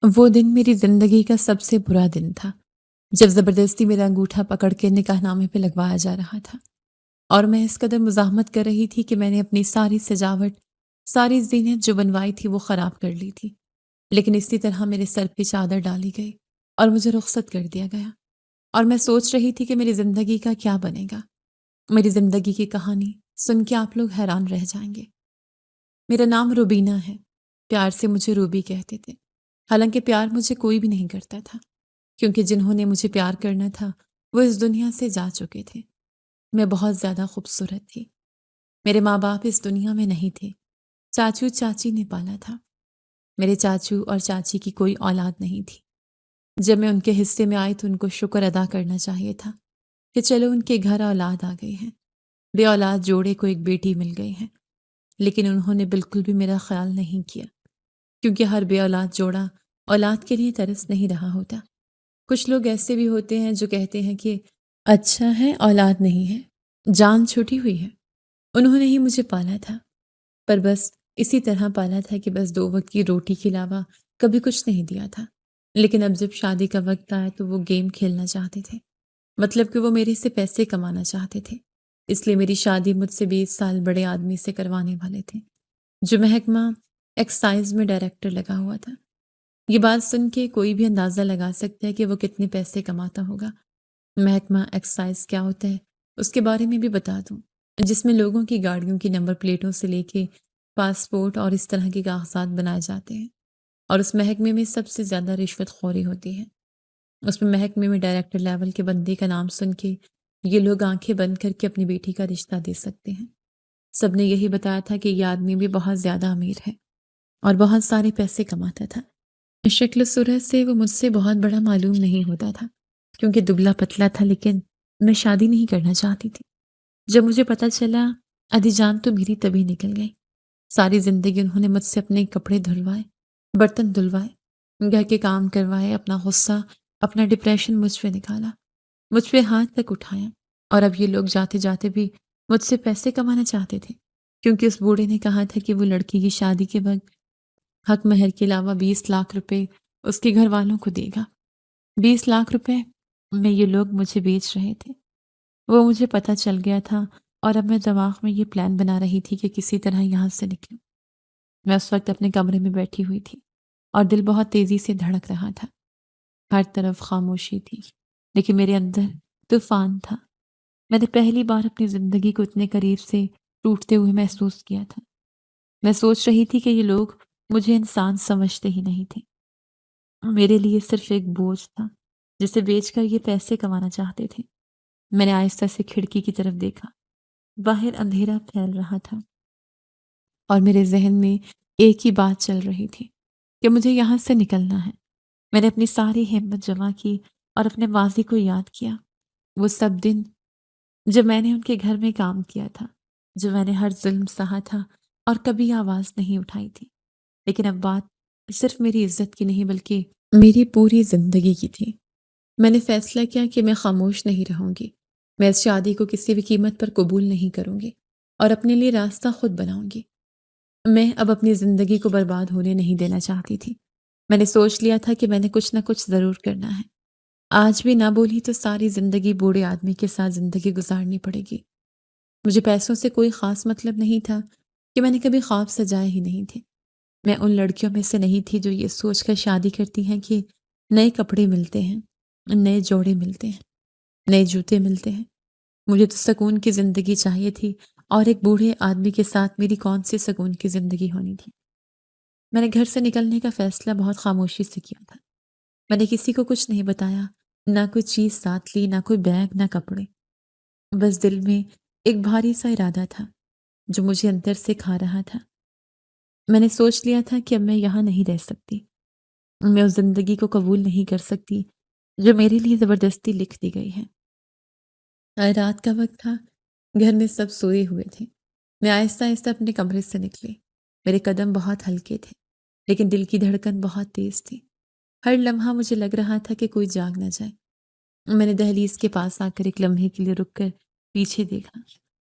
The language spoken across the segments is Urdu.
وہ دن میری زندگی کا سب سے برا دن تھا، جب زبردستی میرا انگوٹھا پکڑ کے نکاح نامے پہ لگوایا جا رہا تھا، اور میں اس قدر مزاحمت کر رہی تھی کہ میں نے اپنی ساری سجاوٹ، ساری زینت جو بنوائی تھی وہ خراب کر لی تھی۔ لیکن اسی طرح میرے سر پہ چادر ڈالی گئی اور مجھے رخصت کر دیا گیا، اور میں سوچ رہی تھی کہ میری زندگی کا کیا بنے گا۔ میری زندگی کی کہانی سن کے آپ لوگ حیران رہ جائیں گے۔ میرا نام روبینہ ہے، پیار سے مجھے روبی کہتے تھے، حالانکہ پیار مجھے کوئی بھی نہیں کرتا تھا، کیونکہ جنہوں نے مجھے پیار کرنا تھا وہ اس دنیا سے جا چکے تھے۔ میں بہت زیادہ خوبصورت تھی۔ میرے ماں باپ اس دنیا میں نہیں تھے، چاچو چاچی نے پالا تھا۔ میرے چاچو اور چاچی کی کوئی اولاد نہیں تھی۔ جب میں ان کے حصے میں آئی تو ان کو شکر ادا کرنا چاہیے تھا کہ چلو ان کے گھر اولاد آ گئی ہے، بے اولاد جوڑے کو ایک بیٹی مل گئی ہے۔ لیکن انہوں نے بالکل بھی میرا خیال نہیں کیا، کیونکہ ہر بے اولاد جوڑا اولاد کے لیے ترس نہیں رہا ہوتا۔ کچھ لوگ ایسے بھی ہوتے ہیں جو کہتے ہیں کہ اچھا ہے اولاد نہیں ہے، جان چھوٹی ہوئی ہے۔ انہوں نے ہی مجھے پالا تھا، پر بس اسی طرح پالا تھا کہ بس 2 وقت کی روٹی کے علاوہ کبھی کچھ نہیں دیا تھا۔ لیکن اب جب شادی کا وقت آیا تو وہ گیم کھیلنا چاہتے تھے، مطلب کہ وہ میرے سے پیسے کمانا چاہتے تھے۔ اس لیے میری شادی مجھ سے 20 سال بڑے آدمی سے کروانے والے تھے، جو محکمہ ایکسائز میں ڈائریکٹر لگا ہوا تھا۔ یہ بات سن کے کوئی بھی اندازہ لگا سکتا ہے کہ وہ کتنے پیسے کماتا ہوگا۔ محکمہ ایکسائز کیا ہوتا ہے اس کے بارے میں بھی بتا دوں، جس میں لوگوں کی گاڑیوں کی نمبر پلیٹوں سے لے کے پاسپورٹ اور اس طرح کے کاغذات بنائے جاتے ہیں، اور اس محکمے میں سب سے زیادہ رشوت خوری ہوتی ہے۔ اس میں محکمے میں ڈائریکٹر لیول کے بندے کا نام سن کے یہ لوگ آنکھیں بند کر کے اپنی بیٹی کا رشتہ دے سکتے ہیں۔ سب نے یہی بتایا تھا کہ یہ آدمی بھی بہت زیادہ امیر ہے اور بہت سارے پیسے کماتا تھا۔ شکل و صورت سے وہ مجھ سے بہت بڑا معلوم نہیں ہوتا تھا، کیونکہ دبلا پتلا تھا، لیکن میں شادی نہیں کرنا چاہتی تھی۔ جب مجھے پتا چلا، آدھی جان تو میری تبھی نکل گئی۔ ساری زندگی انہوں نے مجھ سے اپنے کپڑے دھلوائے، برتن دھلوائے، گھر کے کام کروائے، اپنا غصہ، اپنا ڈپریشن مجھ پہ نکالا، مجھ پہ ہاتھ تک اٹھایا، اور اب یہ لوگ جاتے جاتے بھی مجھ سے پیسے کمانا چاہتے تھے، کیونکہ اس بوڑھے نے کہا تھا کہ وہ لڑکی کی شادی کے وقت حق مہر کے علاوہ 20 لاکھ روپے اس کے گھر والوں کو دے گا۔ 20 لاکھ روپے میں یہ لوگ مجھے بیچ رہے تھے۔ وہ مجھے پتہ چل گیا تھا، اور اب میں دماغ میں یہ پلان بنا رہی تھی کہ کسی طرح یہاں سے نکلوں۔ میں اس وقت اپنے کمرے میں بیٹھی ہوئی تھی، اور دل بہت تیزی سے دھڑک رہا تھا۔ ہر طرف خاموشی تھی، لیکن میرے اندر طوفان تھا۔ میں نے پہلی بار اپنی زندگی کو اتنے قریب سے ٹوٹتے ہوئے محسوس کیا تھا۔ میں سوچ رہی تھی کہ یہ لوگ مجھے انسان سمجھتے ہی نہیں تھے۔ میرے لیے صرف ایک بوجھ تھا، جسے بیچ کر یہ پیسے کمانا چاہتے تھے۔ میں نے آہستہ سے کھڑکی کی طرف دیکھا۔ باہر اندھیرا پھیل رہا تھا، اور میرے ذہن میں ایک ہی بات چل رہی تھی کہ مجھے یہاں سے نکلنا ہے۔ میں نے اپنی ساری ہمت جمع کی اور اپنے ماضی کو یاد کیا۔ وہ سب دن جب میں نے ان کے گھر میں کام کیا تھا، جو میں نے ہر ظلم سہا تھا اور کبھی آواز نہیں اٹھائی تھی۔ لیکن اب بات صرف میری عزت کی نہیں بلکہ میری پوری زندگی کی تھی۔ میں نے فیصلہ کیا کہ میں خاموش نہیں رہوں گی۔ میں اس شادی کو کسی بھی قیمت پر قبول نہیں کروں گی، اور اپنے لیے راستہ خود بناؤں گی۔ میں اب اپنی زندگی کو برباد ہونے نہیں دینا چاہتی تھی۔ میں نے سوچ لیا تھا کہ میں نے کچھ نہ کچھ ضرور کرنا ہے۔ آج بھی نہ بولی تو ساری زندگی بوڑھے آدمی کے ساتھ زندگی گزارنی پڑے گی۔ مجھے پیسوں سے کوئی خاص مطلب نہیں تھا، کہ میں نے کبھی خواب سجائے ہی نہیں تھے۔ میں ان لڑکیوں میں سے نہیں تھی جو یہ سوچ کر شادی کرتی ہیں کہ نئے کپڑے ملتے ہیں، نئے جوڑے ملتے ہیں، نئے جوتے ملتے ہیں۔ مجھے تو سکون کی زندگی چاہیے تھی، اور ایک بوڑھے آدمی کے ساتھ میری کون سی سکون کی زندگی ہونی تھی۔ میں نے گھر سے نکلنے کا فیصلہ بہت خاموشی سے کیا تھا۔ میں نے کسی کو کچھ نہیں بتایا، نہ کوئی چیز ساتھ لی، نہ کوئی بیگ، نہ کپڑے۔ بس دل میں ایک بھاری سا ارادہ تھا جو مجھے اندر سے کھا رہا تھا۔ میں نے سوچ لیا تھا کہ اب میں یہاں نہیں رہ سکتی۔ میں اس زندگی کو قبول نہیں کر سکتی جو میرے لیے زبردستی لکھ دی گئی ہے۔ رات کا وقت تھا، گھر میں سب سوئے ہوئے تھے۔ میں آہستہ آہستہ اپنے کمرے سے نکلی۔ میرے قدم بہت ہلکے تھے، لیکن دل کی دھڑکن بہت تیز تھی۔ ہر لمحہ مجھے لگ رہا تھا کہ کوئی جاگ نہ جائے۔ میں نے دہلیز کے پاس آ کر ایک لمحے کے لیے رک کر پیچھے دیکھا۔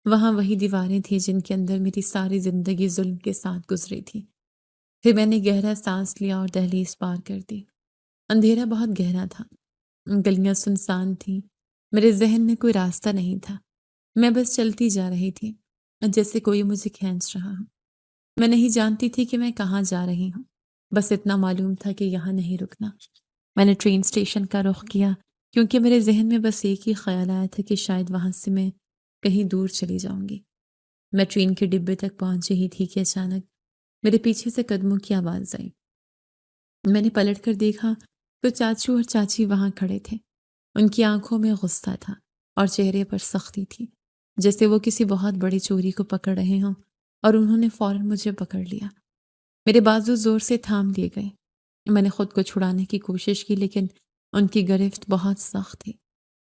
وہاں وہی دیواریں تھیں جن کے اندر میری ساری زندگی ظلم کے ساتھ گزری تھی۔ پھر میں نے گہرا سانس لیا اور دہلیز پار کر دی۔ اندھیرا بہت گہرا تھا، گلیاں سنسان تھیں، میرے ذہن میں کوئی راستہ نہیں تھا۔ میں بس چلتی جا رہی تھی، جیسے کوئی مجھے کھینچ رہا ہو۔ میں نہیں جانتی تھی کہ میں کہاں جا رہی ہوں، بس اتنا معلوم تھا کہ یہاں نہیں رکنا۔ میں نے ٹرین اسٹیشن کا رخ کیا کیونکہ میرے ذہن میں بس ایک ہی خیال آیا تھا کہ شاید وہاں سے میں کہیں دور چلی جاؤں گی۔ میں ٹرین کے ڈبے تک پہنچ ہی تھی کہ اچانک میرے پیچھے سے قدموں کی آواز آئی۔ میں نے پلٹ کر دیکھا تو چاچو اور چاچی وہاں کھڑے تھے۔ ان کی آنکھوں میں غصہ تھا اور چہرے پر سختی تھی، جیسے وہ کسی بہت بڑی چوری کو پکڑ رہے ہوں، اور انہوں نے فوراً مجھے پکڑ لیا۔ میرے بازو زور سے تھام لیے گئے۔ میں نے خود کو چھڑانے کی کوشش کی لیکن ان کی گرفت بہت سخت تھی۔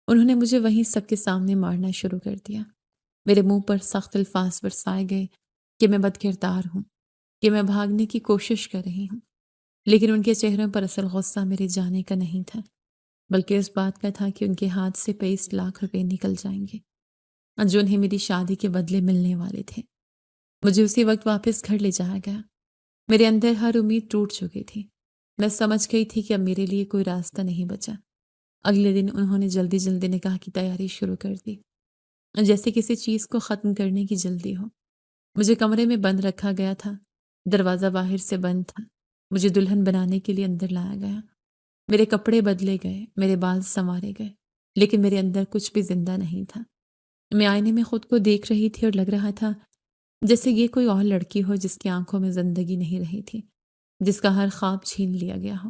انہوں نے مجھے وہیں سب کے سامنے مارنا شروع کر دیا۔ میرے منہ پر سخت الفاظ برسائے گئے کہ میں بد کردار ہوں، کہ میں بھاگنے کی کوشش کر رہی ہوں، لیکن ان کے چہروں پر اصل غصہ میرے جانے کا نہیں تھا، بلکہ اس بات کا تھا کہ ان کے ہاتھ سے 23 لاکھ روپے نکل جائیں گے جو انہیں میری شادی کے بدلے ملنے والے تھے۔ مجھے اسی وقت واپس گھر لے جایا گیا۔ میرے اندر ہر امید ٹوٹ چکی تھی۔ میں سمجھ گئی تھی کہ اب میرے لیے کوئی راستہ نہیں بچا۔ اگلے دن انہوں نے جلدی جلدی نکاح کی تیاری شروع کر دی، جیسے کسی چیز کو ختم کرنے کی جلدی ہو۔ مجھے کمرے میں بند رکھا گیا تھا، دروازہ باہر سے بند تھا۔ مجھے دلہن بنانے کے لیے اندر لایا گیا۔ میرے کپڑے بدلے گئے، میرے بال سنوارے گئے، لیکن میرے اندر کچھ بھی زندہ نہیں تھا۔ میں آئینے میں خود کو دیکھ رہی تھی اور لگ رہا تھا جیسے یہ کوئی اور لڑکی ہو جس کی آنکھوں میں زندگی نہیں رہی تھی، جس کا ہر خواب چھین لیا گیا ہو۔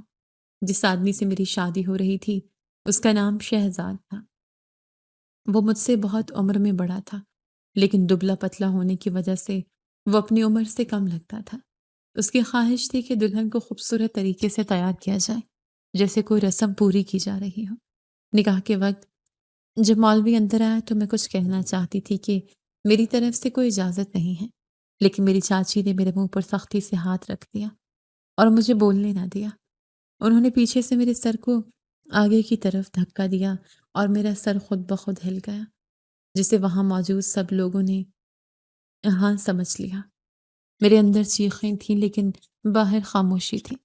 جس آدمی سے میری شادی ہو رہی تھی اس کا نام شہزاد تھا۔ وہ مجھ سے بہت عمر میں بڑا تھا، لیکن دبلا پتلا ہونے کی وجہ سے وہ اپنی عمر سے کم لگتا تھا۔ اس کی خواہش تھی کہ دلہن کو خوبصورت طریقے سے تیار کیا جائے، جیسے کوئی رسم پوری کی جا رہی ہو۔ نکاح کے وقت جب مولوی اندر آیا تو میں کچھ کہنا چاہتی تھی کہ میری طرف سے کوئی اجازت نہیں ہے، لیکن میری چاچی نے میرے منہ پر سختی سے ہاتھ رکھ دیا اور مجھے بولنے نہ دیا۔ انہوں نے پیچھے سے میرے سر کو آگے کی طرف دھکا دیا اور میرا سر خود بخود ہل گیا، جسے وہاں موجود سب لوگوں نے ہاں سمجھ لیا۔ میرے اندر چیخیں تھیں لیکن باہر خاموشی تھی۔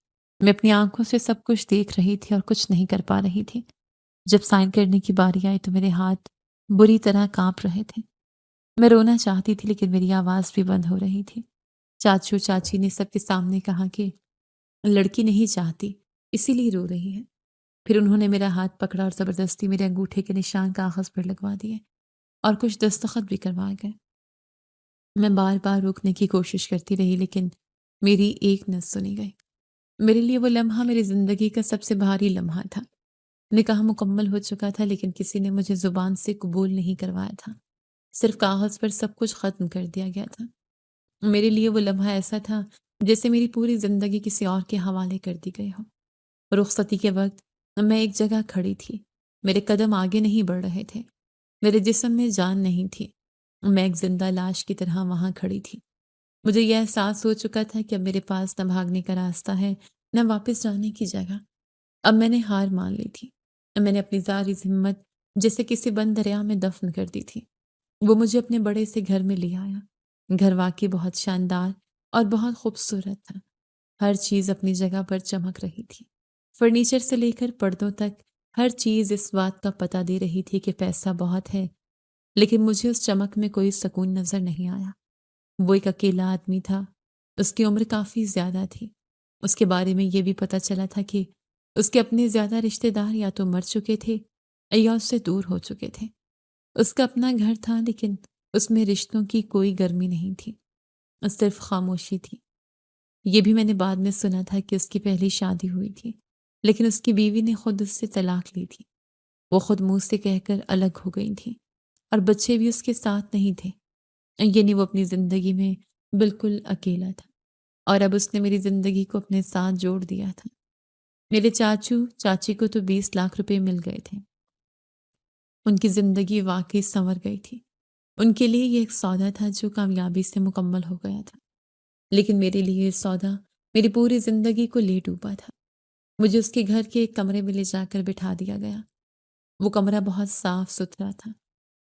میں اپنی آنکھوں سے سب کچھ دیکھ رہی تھی اور کچھ نہیں کر پا رہی تھی۔ جب سائن کرنے کی باری آئی تو میرے ہاتھ بری طرح کانپ رہے تھے۔ میں رونا چاہتی تھی لیکن میری آواز بھی بند ہو رہی تھی۔ چاچو چاچی نے سب کے سامنے کہا کہ لڑکی نہیں چاہتی، اسی لیے رو رہی ہے۔ پھر انہوں نے میرا ہاتھ پکڑا اور زبردستی میرے انگوٹھے کے نشان کاغذ پر لگوا دیے اور کچھ دستخط بھی کروائے گئے۔ میں بار بار روکنے کی کوشش کرتی رہی لیکن میری ایک نہ سنی گئی۔ میرے لیے وہ لمحہ میری زندگی کا سب سے بھاری لمحہ تھا۔ نکاح مکمل ہو چکا تھا لیکن کسی نے مجھے زبان سے قبول نہیں کروایا تھا، صرف کاغذ پر سب کچھ ختم کر دیا گیا تھا۔ میرے لیے وہ لمحہ ایسا تھا جیسے میری پوری زندگی کسی اور کے حوالے کر دی گئی ہو۔ رخصتی کے وقت میں ایک جگہ کھڑی تھی، میرے قدم آگے نہیں بڑھ رہے تھے، میرے جسم میں جان نہیں تھی، میں ایک زندہ لاش کی طرح وہاں کھڑی تھی۔ مجھے یہ احساس ہو چکا تھا کہ اب میرے پاس نہ بھاگنے کا راستہ ہے نہ واپس جانے کی جگہ۔ اب میں نے ہار مان لی تھی۔ میں نے اپنی ساری ہمت جیسے کسی بند دریا میں دفن کر دی تھی۔ وہ مجھے اپنے بڑے سے گھر میں لے آیا۔ گھر واقعی بہت شاندار اور بہت خوبصورت تھا۔ ہر چیز اپنی جگہ پر چمک رہی تھی۔ فرنیچر سے لے کر پردوں تک ہر چیز اس بات کا پتہ دے رہی تھی کہ پیسہ بہت ہے، لیکن مجھے اس چمک میں کوئی سکون نظر نہیں آیا۔ وہ ایک اکیلا آدمی تھا، اس کی عمر کافی زیادہ تھی۔ اس کے بارے میں یہ بھی پتہ چلا تھا کہ اس کے اپنے زیادہ رشتہ دار یا تو مر چکے تھے یا اس سے دور ہو چکے تھے۔ اس کا اپنا گھر تھا لیکن اس میں رشتوں کی کوئی گرمی نہیں تھی، صرف خاموشی تھی۔ یہ بھی میں نے بعد میں سنا تھا کہ اس کی پہلی شادی ہوئی تھی، لیکن اس کی بیوی نے خود اس سے طلاق لی تھی۔ وہ خود منہ سے کہہ کر الگ ہو گئی تھی اور بچے بھی اس کے ساتھ نہیں تھے، یعنی وہ اپنی زندگی میں بالکل اکیلا تھا، اور اب اس نے میری زندگی کو اپنے ساتھ جوڑ دیا تھا۔ میرے چاچو چاچی کو تو 20 لاکھ روپے مل گئے تھے۔ ان کی زندگی واقعی سنور گئی تھی۔ ان کے لیے یہ ایک سودا تھا جو کامیابی سے مکمل ہو گیا تھا، لیکن میرے لیے یہ سودا میری پوری زندگی کو لے ڈوبا تھا۔ مجھے اس کے گھر کے ایک کمرے میں لے جا کر بٹھا دیا گیا۔ وہ کمرہ بہت صاف ستھرا تھا،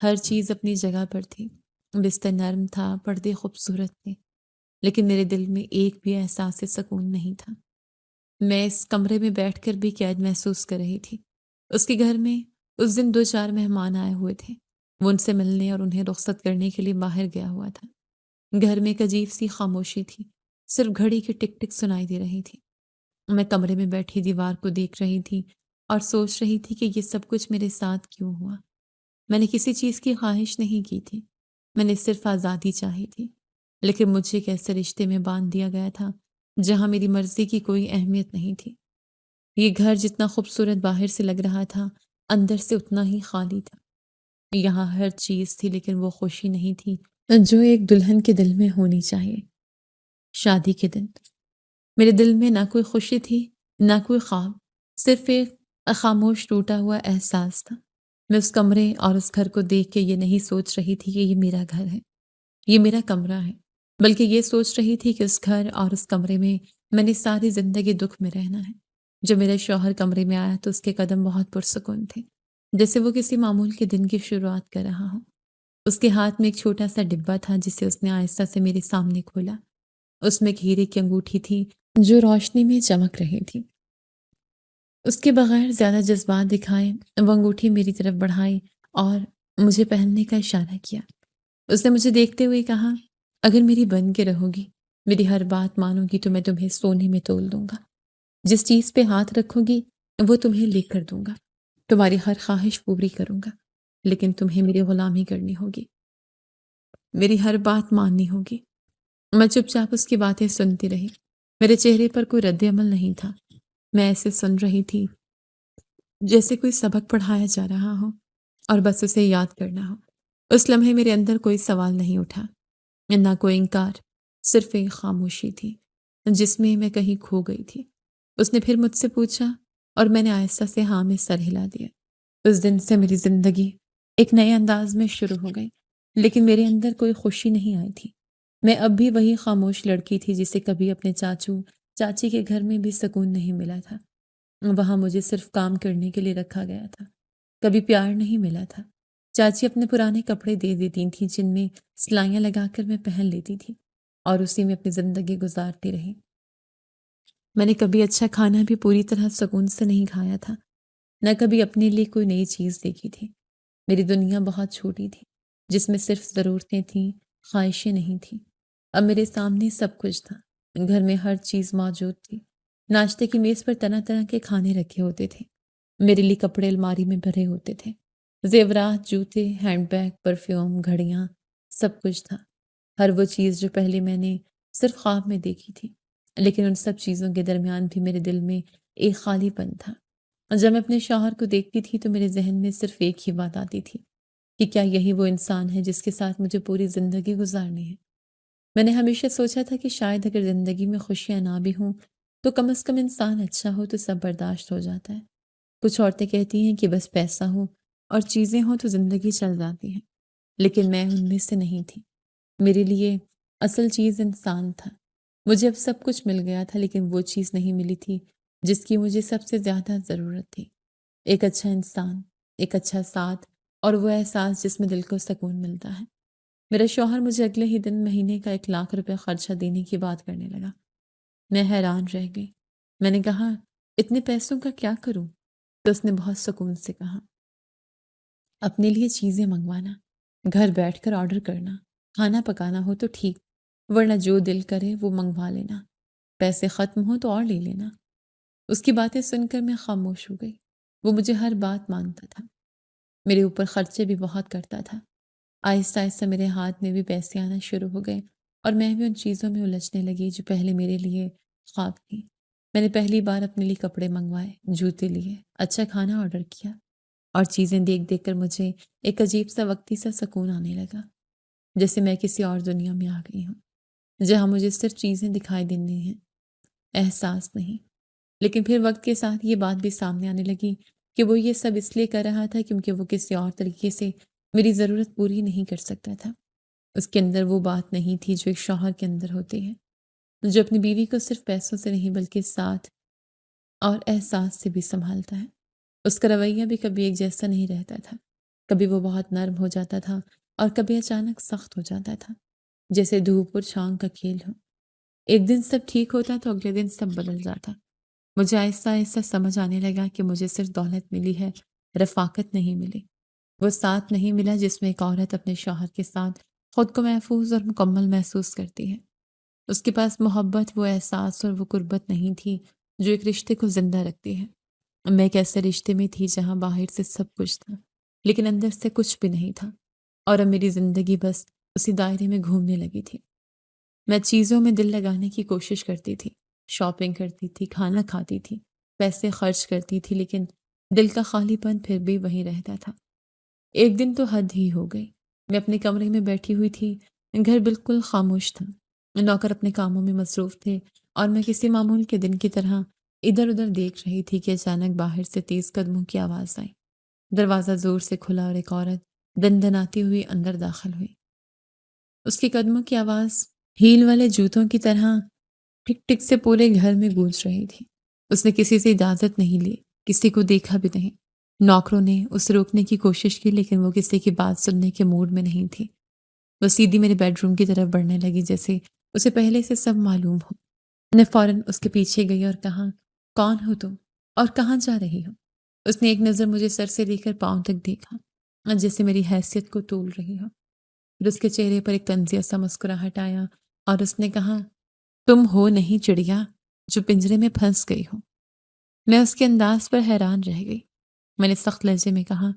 ہر چیز اپنی جگہ پر تھی۔ بستر نرم تھا، پردے خوبصورت تھے، لیکن میرے دل میں ایک بھی احساس سکون نہیں تھا۔ میں اس کمرے میں بیٹھ کر بھی قید محسوس کر رہی تھی۔ اس کے گھر میں اس دن 2-4 مہمان آئے ہوئے تھے۔ وہ ان سے ملنے اور انہیں رخصت کرنے کے لیے باہر گیا ہوا تھا۔ گھر میں ایک عجیب سی خاموشی تھی، صرف گھڑی کی ٹک ٹک سنائی دے رہی تھی۔ میں کمرے میں بیٹھی دیوار کو دیکھ رہی تھی اور سوچ رہی تھی کہ یہ سب کچھ میرے ساتھ کیوں ہوا۔ میں نے کسی چیز کی خواہش نہیں کی تھی، میں نے صرف آزادی چاہی تھی، لیکن مجھے ایک ایسے رشتے میں باندھ دیا گیا تھا جہاں میری مرضی کی کوئی اہمیت نہیں تھی۔ یہ گھر جتنا خوبصورت باہر سے لگ رہا تھا، اندر سے اتنا ہی خالی تھا۔ یہاں ہر چیز تھی لیکن وہ خوشی نہیں تھی جو ایک دلہن کے دل میں ہونی چاہیے۔ شادی کے دن میرے دل میں نہ کوئی خوشی تھی، نہ کوئی خواب، صرف ایک خاموش ٹوٹا ہوا احساس تھا۔ میں اس کمرے اور اس گھر کو دیکھ کے یہ نہیں سوچ رہی تھی کہ یہ میرا گھر ہے، یہ میرا کمرہ ہے، بلکہ یہ سوچ رہی تھی کہ اس گھر اور اس کمرے میں نے ساری زندگی دکھ میں رہنا ہے۔ جب میرا شوہر کمرے میں آیا تو اس کے قدم بہت پرسکون تھے، جیسے وہ کسی معمول کے دن کی شروعات کر رہا ہو۔ اس کے ہاتھ میں ایک چھوٹا سا ڈبہ تھا جسے اس نے آہستہ سے میرے سامنے کھولا۔ اس میں ایک ہیرے کی انگوٹھی تھی جو روشنی میں چمک رہی تھی۔ اس کے بغیر زیادہ جذبات دکھائے وہ انگوٹھی میری طرف بڑھائی اور مجھے پہننے کا اشارہ کیا۔ اس نے مجھے دیکھتے ہوئے کہا، اگر میری بن کے رہو گی، میری ہر بات مانو گی تو میں تمہیں سونے میں تول دوں گا۔ جس چیز پہ ہاتھ رکھو گی وہ تمہیں لے کر دوں گا۔ تمہاری ہر خواہش پوری کروں گا، لیکن تمہیں میری غلامی کرنی ہوگی، میری ہر بات ماننی ہوگی۔ میں چپ چاپ اس کی باتیں سنتی رہی۔ میرے چہرے پر کوئی رد عمل نہیں تھا۔ میں ایسے سن رہی تھی جیسے کوئی سبق پڑھایا جا رہا ہو اور بس اسے یاد کرنا ہو۔ اس لمحے میرے اندر کوئی سوال نہیں اٹھا، نہ کوئی انکار، صرف ایک خاموشی تھی جس میں میں کہیں کھو گئی تھی۔ اس نے پھر مجھ سے پوچھا اور میں نے آہستہ سے ہاں میں سر ہلا دیا۔ اس دن سے میری زندگی ایک نئے انداز میں شروع ہو گئی، لیکن میرے اندر کوئی خوشی نہیں آئی تھی۔ میں اب بھی وہی خاموش لڑکی تھی جسے کبھی اپنے چاچو چاچی کے گھر میں بھی سکون نہیں ملا تھا۔ وہاں مجھے صرف کام کرنے کے لیے رکھا گیا تھا، کبھی پیار نہیں ملا تھا۔ چاچی اپنے پرانے کپڑے دے دیتی تھیں جن میں سلائیاں لگا کر میں پہن لیتی تھی اور اسی میں اپنی زندگی گزارتی رہی۔ میں نے کبھی اچھا کھانا بھی پوری طرح سکون سے نہیں کھایا تھا، نہ کبھی اپنے لیے کوئی نئی چیز دیکھی تھی۔ میری دنیا بہت چھوٹی تھی جس میں صرف ضرورتیں تھیں، خواہشیں نہیں تھیں۔ اب میرے سامنے سب کچھ تھا، گھر میں ہر چیز موجود تھی۔ ناشتے کی میز پر طرح طرح کے کھانے رکھے ہوتے تھے، میرے لیے کپڑے الماری میں بھرے ہوتے تھے، زیورات، جوتے، ہینڈ بیگ، پرفیوم، گھڑیاں، سب کچھ تھا۔ ہر وہ چیز جو پہلے میں نے صرف خواب میں دیکھی تھی، لیکن ان سب چیزوں کے درمیان بھی میرے دل میں ایک خالی پن تھا۔ جب میں اپنے شوہر کو دیکھتی تھی تو میرے ذہن میں صرف ایک ہی بات آتی تھی کہ کیا یہی وہ انسان ہے جس کے ساتھ مجھے پوری زندگی گزارنی ہے۔ میں نے ہمیشہ سوچا تھا کہ شاید اگر زندگی میں خوشیاں نہ بھی ہوں تو کم از کم انسان اچھا ہو تو سب برداشت ہو جاتا ہے۔ کچھ عورتیں کہتی ہیں کہ بس پیسہ ہو اور چیزیں ہوں تو زندگی چل جاتی ہے، لیکن میں ان میں سے نہیں تھی۔ میرے لیے اصل چیز انسان تھا۔ مجھے اب سب کچھ مل گیا تھا لیکن وہ چیز نہیں ملی تھی جس کی مجھے سب سے زیادہ ضرورت تھی، ایک اچھا انسان، ایک اچھا ساتھ اور وہ احساس جس میں دل کو سکون ملتا ہے۔ میرا شوہر مجھے اگلے ہی دن مہینے کا 1,00,000 روپے خرچہ دینے کی بات کرنے لگا۔ میں حیران رہ گئی۔ میں نے کہا، اتنے پیسوں کا کیا کروں؟ تو اس نے بہت سکون سے کہا، اپنے لیے چیزیں منگوانا، گھر بیٹھ کر آرڈر کرنا، کھانا پکانا ہو تو ٹھیک، ورنہ جو دل کرے وہ منگوا لینا، پیسے ختم ہو تو اور لے لینا۔ اس کی باتیں سن کر میں خاموش ہو گئی۔ وہ مجھے ہر بات مانتا تھا، میرے اوپر خرچے بھی بہت کرتا تھا۔ آہستہ آہستہ میرے ہاتھ میں بھی پیسے آنا شروع ہو گئے اور میں بھی ان چیزوں میں الجھنے لگی جو پہلے میرے لیے خواب تھی۔ میں نے پہلی بار اپنے لیے کپڑے منگوائے، جوتے لیے، اچھا کھانا آرڈر کیا اور چیزیں دیکھ دیکھ کر مجھے ایک عجیب سا وقتی سا سکون آنے لگا، جیسے میں کسی اور دنیا میں آ گئی ہوں جہاں مجھے صرف چیزیں دکھائی دینی ہیں، احساس نہیں۔ لیکن پھر وقت کے ساتھ یہ بات بھی سامنے آنے لگی کہ وہ یہ سب اس لیے کر رہا تھا کیونکہ وہ کسی اور طریقے سے میری ضرورت پوری نہیں کر سکتا تھا۔ اس کے اندر وہ بات نہیں تھی جو ایک شوہر کے اندر ہوتی ہے، جو اپنی بیوی کو صرف پیسوں سے نہیں بلکہ ساتھ اور احساس سے بھی سنبھالتا ہے۔ اس کا رویہ بھی کبھی ایک جیسا نہیں رہتا تھا، کبھی وہ بہت نرم ہو جاتا تھا اور کبھی اچانک سخت ہو جاتا تھا، جیسے دھوپ اور چھاؤں کا کھیل ہو۔ ایک دن سب ٹھیک ہوتا تو اگلے دن سب بدل جاتا۔ مجھے آہستہ آہستہ سمجھ آنے لگا کہ مجھے صرف دولت ملی ہے، رفاقت نہیں ملی۔ وہ ساتھ نہیں ملا جس میں ایک عورت اپنے شوہر کے ساتھ خود کو محفوظ اور مکمل محسوس کرتی ہے۔ اس کے پاس محبت، وہ احساس اور وہ قربت نہیں تھی جو ایک رشتے کو زندہ رکھتی ہے۔ میں ایک ایسے رشتے میں تھی جہاں باہر سے سب کچھ تھا لیکن اندر سے کچھ بھی نہیں تھا، اور اب میری زندگی بس اسی دائرے میں گھومنے لگی تھی۔ میں چیزوں میں دل لگانے کی کوشش کرتی تھی، شاپنگ کرتی تھی، کھانا کھاتی تھی، پیسے خرچ کرتی تھی، لیکن دل کا خالی پن پھر بھی وہیں رہتا تھا۔ ایک دن تو حد ہی ہو گئی۔ میں اپنے کمرے میں بیٹھی ہوئی تھی، گھر بالکل خاموش تھا، نوکر اپنے کاموں میں مصروف تھے اور میں کسی معمول کے دن کی طرح ادھر ادھر دیکھ رہی تھی کہ اچانک باہر سے تیز قدموں کی آواز آئی۔ دروازہ زور سے کھلا اور ایک عورت دندناتی ہوئی اندر داخل ہوئی۔ اس کے قدموں کی آواز ہیل والے جوتوں کی طرح ٹک ٹک سے پورے گھر میں گونج رہی تھی۔ اس نے کسی سے اجازت نہیں لی، کسی کو دیکھا بھی نہیں۔ نوکروں نے اسے روکنے کی کوشش کی لیکن وہ کسی کی بات سننے کے موڈ میں نہیں تھی۔ وہ سیدھی میرے بیڈ روم کی طرف بڑھنے لگی جیسے اسے پہلے سے سب معلوم ہو۔ میں فوراً اس کے پیچھے گئی اور کہا، کون ہو تم اور کہاں جا رہی ہو؟ اس نے ایک نظر مجھے سر سے لے کر پاؤں تک دیکھا، جیسے میری حیثیت کو تول رہی ہو۔ پھر اس کے چہرے پر ایک طنزیہ سا مسکراہٹ آیا اور اس نے کہا، تم ہو نہیں چڑیا جو پنجرے میں پھنس گئی ہو۔ میں اس کے انداز پر حیران رہ گئی۔ میں نے سخت لہجے میں کہا،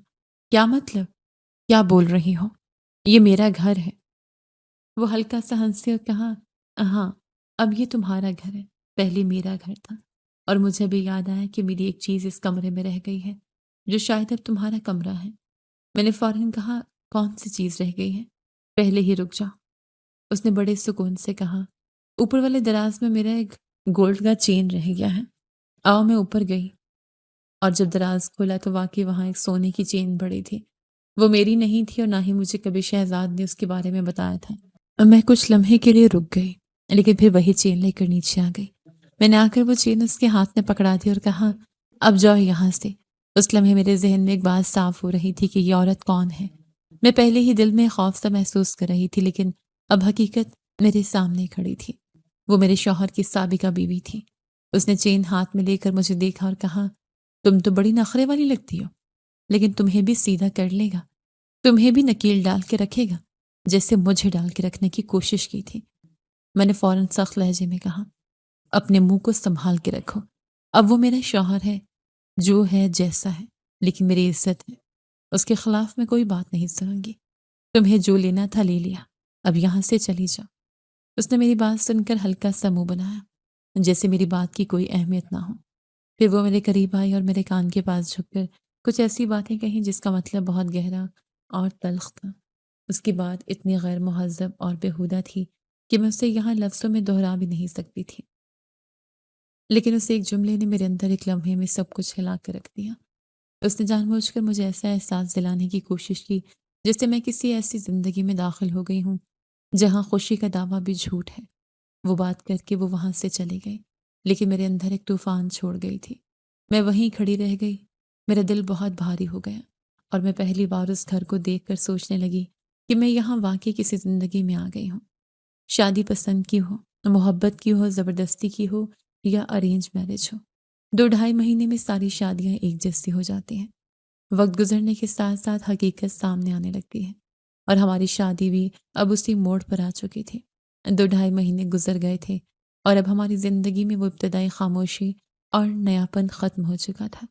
کیا مطلب؟ کیا بول رہی ہو؟ یہ میرا گھر ہے۔ وہ ہلکا سا ہنسی اور کہا، ہاں، اب یہ تمہارا گھر ہے، پہلے میرا گھر تھا، اور مجھے بھی یاد آیا کہ میری ایک چیز اس کمرے میں رہ گئی ہے جو شاید اب تمہارا کمرہ ہے۔ میں نے فوراً کہا، کون سی چیز رہ گئی ہے؟ پہلے ہی رک جاؤ۔ اس نے بڑے سکون سے کہا، اوپر والے دراز میں میرا ایک گولڈ کا چین رہ گیا ہے۔ آؤ۔ میں اوپر گئی اور جب دراز کھولا تو واقعی وہاں ایک سونے کی چین پڑی تھی۔ وہ میری نہیں تھی اور نہ ہی مجھے کبھی شہزاد نے اس کے بارے میں بتایا تھا۔ میں کچھ لمحے کے لیے رک گئی لیکن پھر وہی چین لے کر نیچے آ گئی۔ میں نے آ کر وہ چین اس کے ہاتھ میں پکڑا دی اور کہا، اب جاؤ یہاں سے۔ اس لمحے میرے ذہن میں ایک بات صاف ہو رہی تھی کہ یہ عورت کون ہے۔ میں پہلے ہی دل میں خوف سا محسوس کر رہی تھی لیکن اب حقیقت میرے سامنے کھڑی تھی۔ وہ میرے شوہر کی سابقہ بیوی تھی۔ اس نے چین ہاتھ میں لے کر مجھے دیکھا اور کہا، تم تو بڑی نخرے والی لگتی ہو، لیکن تمہیں بھی سیدھا کر لے گا، تمہیں بھی نکیل ڈال کے رکھے گا جیسے مجھے ڈال کے رکھنے کی کوشش کی تھی۔ میں نے فوراً سخت لہجے میں کہا، اپنے منہ کو سنبھال کے رکھو۔ اب وہ میرا شوہر ہے، جو ہے جیسا ہے، لیکن میری عزت ہے، اس کے خلاف میں کوئی بات نہیں سنوں گی۔ تمہیں جو لینا تھا لے لیا، اب یہاں سے چلی جاؤ۔ اس نے میری بات سن کر ہلکا سا منہ بنایا جیسے میری بات کی کوئی اہمیت نہ ہو۔ پھر وہ میرے قریب آئی اور میرے کان کے پاس جھک کر کچھ ایسی باتیں کہیں جس کا مطلب بہت گہرا اور تلخ تھا۔ اس کی بات اتنی غیر مہذب اور بیہودہ تھی کہ میں اسے یہاں لفظوں میں دہرا بھی نہیں سکتی تھی، لیکن اس ایک جملے نے میرے اندر ایک لمحے میں سب کچھ ہلا کے رکھ دیا۔ اس نے جان بوجھ کر مجھے ایسا احساس دلانے کی کوشش کی جیسے میں کسی ایسی زندگی میں داخل ہو گئی ہوں جہاں خوشی کا دعویٰ بھی جھوٹ ہے۔ وہ بات کر کے وہ وہاں سے چلی گئی لیکن میرے اندر ایک طوفان چھوڑ گئی تھی۔ میں وہیں کھڑی رہ گئی، میرا دل بہت بھاری ہو گیا اور میں پہلی بار اس گھر کو دیکھ کر سوچنے لگی کہ میں یہاں واقعی کسی زندگی میں آ گئی ہوں۔ شادی پسند کی ہو، محبت کی ہو، زبردستی کی ہو یا ارینج میرج ہو، 2-2.5 مہینے میں ساری شادیاں ایک جیسی ہو جاتی ہیں۔ وقت گزرنے کے ساتھ ساتھ حقیقت سامنے آنے لگتی ہے اور ہماری شادی بھی اب اسی موڑ پر آ چکی تھی۔ 2-2.5 مہینے گزر گئے تھے اور اب ہماری زندگی میں وہ ابتدائی خاموشی اور نیاپن ختم ہو چکا تھا۔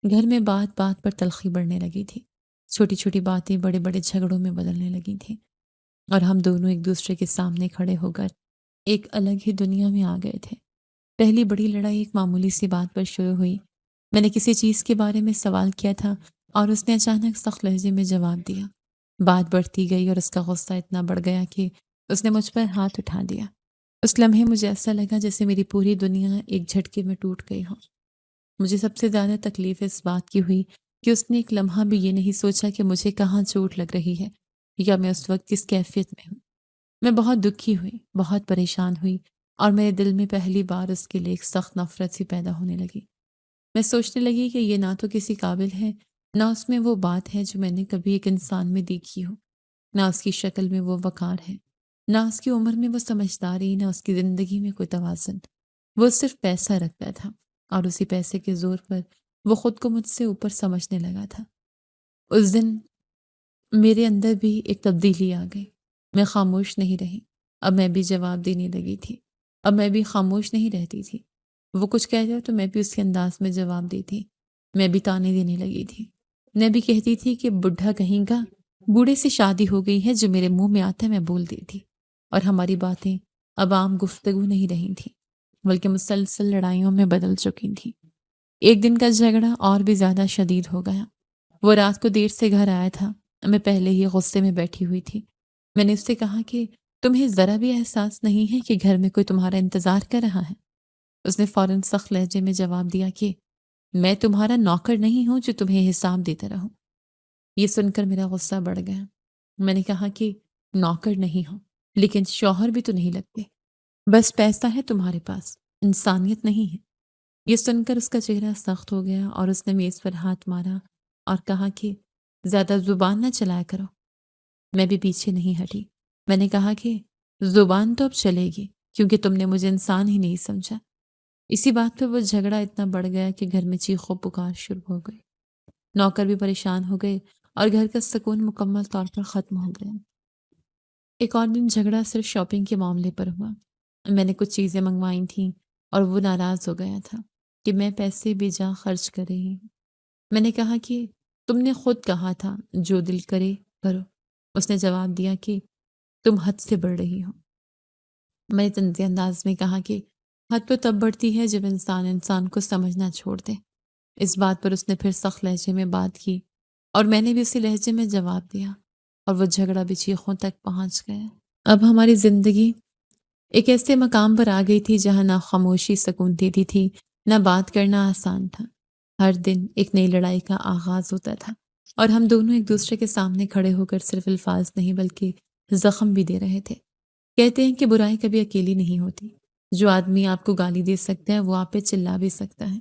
گھر میں بات بات پر تلخی بڑھنے لگی تھی، چھوٹی چھوٹی باتیں بڑے بڑے جھگڑوں میں بدلنے لگی تھیں اور ہم دونوں ایک دوسرے کے سامنے کھڑے ہو کر ایک الگ ہی دنیا میں آ گئے تھے۔ پہلی بڑی لڑائی ایک معمولی سی بات پر شروع ہوئی۔ میں نے کسی چیز کے بارے میں سوال کیا تھا اور اس نے اچانک سخت لہجے میں جواب دیا۔ بات بڑھتی گئی اور اس کا غصہ اتنا بڑھ گیا کہ اس نے مجھ پر ہاتھ اٹھا دیا۔ اس لمحے مجھے ایسا لگا جیسے میری پوری دنیا ایک جھٹکے میں ٹوٹ گئی ہو۔ مجھے سب سے زیادہ تکلیف اس بات کی ہوئی کہ اس نے ایک لمحہ بھی یہ نہیں سوچا کہ مجھے کہاں چوٹ لگ رہی ہے یا میں اس وقت کس کیفیت میں ہوں۔ میں بہت دکھی ہوئی، بہت پریشان ہوئی اور میرے دل میں پہلی بار اس کے لیے ایک سخت نفرت سی پیدا ہونے لگی۔ میں سوچنے لگی کہ یہ نہ تو کسی قابل ہے، نہ اس میں وہ بات ہے جو میں نے کبھی ایک انسان میں دیکھی ہو، نہ اس کی شکل میں وہ وقار ہے نہ اس کی عمر میں وہ سمجھداری، نہ اس کی زندگی میں کوئی توازن۔ وہ صرف پیسہ رکھتا تھا اور اسی پیسے کے زور پر وہ خود کو مجھ سے اوپر سمجھنے لگا تھا۔ اس دن میرے اندر بھی ایک تبدیلی آ گئی۔ میں خاموش نہیں رہی، اب میں بھی جواب دینے لگی تھی۔ اب میں بھی خاموش نہیں رہتی تھی۔ وہ کچھ کہتا تو میں بھی اس کے انداز میں جواب دیتی۔ میں بھی طعنے دینے لگی تھی۔ میں بھی کہتی تھی کہ بڈھا کہیں گا، بوڑھے سے شادی ہو گئی ہے، جو میرے منہ میں آتا ہے میں بول دیتی۔ اور ہماری باتیں اب عام گفتگو نہیں رہی تھیں، بلکہ مسلسل لڑائیوں میں بدل چکی تھیں۔ ایک دن کا جھگڑا اور بھی زیادہ شدید ہو گیا۔ وہ رات کو دیر سے گھر آیا تھا۔ میں پہلے ہی غصے میں بیٹھی ہوئی تھی۔ میں نے اس سے کہا کہ تمہیں ذرا بھی احساس نہیں ہے کہ گھر میں کوئی تمہارا انتظار کر رہا ہے؟ اس نے فوراً سخت لہجے میں جواب دیا کہ میں تمہارا نوکر نہیں ہوں جو تمہیں حساب دیتا رہوں۔ یہ سن کر میرا غصہ بڑھ گیا۔ میں نے کہا کہ نوکر نہیں ہوں، لیکن شوہر بھی تو نہیں لگتے۔ بس پیسہ ہے تمہارے پاس، انسانیت نہیں ہے۔ یہ سن کر اس کا چہرہ سخت ہو گیا اور اس نے میز پر ہاتھ مارا اور کہا کہ زیادہ زبان نہ چلایا کرو۔ میں بھی پیچھے نہیں ہٹی۔ میں نے کہا کہ زبان تو اب چلے گی، کیونکہ تم نے مجھے انسان ہی نہیں سمجھا۔ اسی بات پہ وہ جھگڑا اتنا بڑھ گیا کہ گھر میں چیخ و پکار شروع ہو گئی۔ نوکر بھی پریشان ہو گئے اور گھر کا سکون مکمل طور پر ختم ہو گیا۔ ایک اور دن جھگڑا صرف شاپنگ کے معاملے پر ہوا۔ میں نے کچھ چیزیں منگوائی تھیں اور وہ ناراض ہو گیا تھا کہ میں پیسے بے جا خرچ کر رہی ہوں۔ میں نے کہا کہ تم نے خود کہا تھا جو دل کرے کرو۔ اس نے جواب دیا کہ تم حد سے بڑھ رہی ہو۔ میں نے طنزی انداز میں کہا کہ حد تو تب بڑھتی ہے جب انسان کو سمجھنا چھوڑ دے۔ اس بات پر اس نے پھر سخت لہجے میں بات کی اور میں نے بھی اسی لہجے میں جواب دیا اور وہ جھگڑا بھی چیخوں تک پہنچ گیا۔ اب ہماری زندگی ایک ایسے مقام پر آ گئی تھی جہاں نہ خاموشی سکون دیتی تھی، نہ بات کرنا آسان تھا۔ ہر دن ایک نئی لڑائی کا آغاز ہوتا تھا اور ہم دونوں ایک دوسرے کے سامنے کھڑے ہو کر صرف الفاظ نہیں بلکہ زخم بھی دے رہے تھے۔ کہتے ہیں کہ برائی کبھی اکیلی نہیں ہوتی۔ جو آدمی آپ کو گالی دے سکتا ہے وہ آپ پہ چلا بھی سکتا ہے۔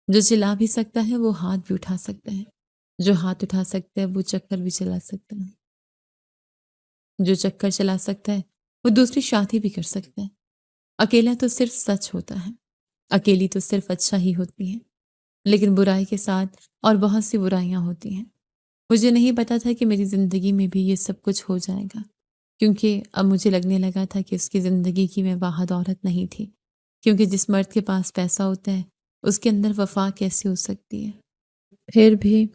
جو چلا بھی سکتا ہے وہ ہاتھ بھی اٹھا سکتا ہے۔ جو ہاتھ اٹھا سکتا ہے وہ چکر بھی چلا سکتا ہے۔ جو چکر چلا سکتا ہے وہ دوسری شادی بھی کر سکتا ہے۔ اکیلا تو صرف سچ ہوتا ہے، اکیلی تو صرف اچھا ہی ہوتی ہے، لیکن برائی کے ساتھ اور بہت سی برائیاں ہوتی ہیں۔ مجھے نہیں پتا تھا کہ میری زندگی میں بھی یہ سب کچھ ہو جائے گا، کیونکہ اب مجھے لگنے لگا تھا کہ اس کی زندگی کی میں واحد عورت نہیں تھی، کیونکہ جس مرد کے پاس پیسہ ہوتا ہے اس کے اندر وفا کیسے ہو سکتی ہے۔ پھر بھی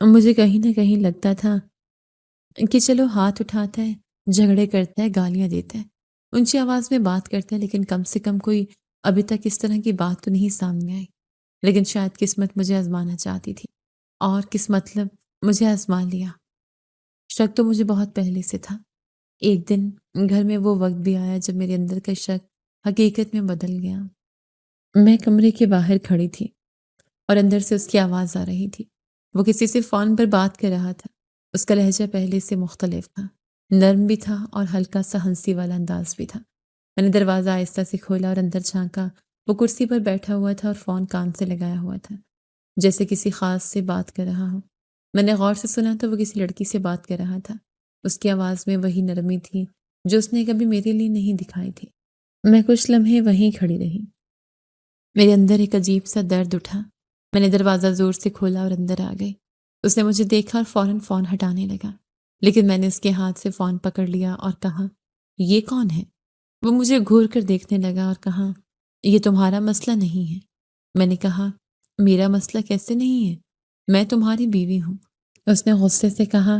مجھے کہیں نہ کہیں لگتا تھا کہ چلو ہاتھ اٹھاتا ہے، جھگڑے کرتا ہے، گالیاں دیتا ہے، اونچی آواز میں بات کرتا ہے، لیکن کم سے کم کوئی ابھی تک اس طرح کی بات تو نہیں سامنے آئی۔ لیکن شاید قسمت مجھے آزمانا چاہتی تھی، اور کس مطلب مجھے آزما لیا۔ شک تو مجھے بہت پہلے سے تھا۔ ایک دن گھر میں وہ وقت بھی آیا جب میرے اندر کا شک حقیقت میں بدل گیا۔ میں کمرے کے باہر کھڑی تھی اور اندر سے اس کی آواز آ رہی تھی۔ وہ کسی سے فون پر بات کر رہا تھا۔ اس کا لہجہ پہلے سے مختلف تھا، نرم بھی تھا اور ہلکا سا ہنسی والا انداز بھی تھا۔ میں نے دروازہ آہستہ سے کھولا اور اندر جھانکا۔ وہ کرسی پر بیٹھا ہوا تھا اور فون کان سے لگایا ہوا تھا، جیسے کسی خاص سے بات کر رہا ہو۔ میں نے غور سے سنا تو وہ کسی لڑکی سے بات کر رہا تھا۔ اس کی آواز میں وہی نرمی تھی جو اس نے کبھی میرے لیے نہیں دکھائی تھی۔ میں کچھ لمحے وہیں کھڑی رہی۔ میرے اندر ایک عجیب سا درد اٹھا۔ میں نے دروازہ زور سے کھولا اور اندر آ گئی۔ اس نے مجھے دیکھا اور فوراً فون ہٹانے لگا، لیکن میں نے اس کے ہاتھ سے فون پکڑ لیا اور کہا، یہ کون ہے؟ وہ مجھے گھور کر دیکھنے لگا اور کہا، یہ تمہارا مسئلہ نہیں ہے۔ میں نے کہا، میرا مسئلہ کیسے نہیں ہے؟ میں تمہاری بیوی ہوں۔ اس نے غصے سے کہا،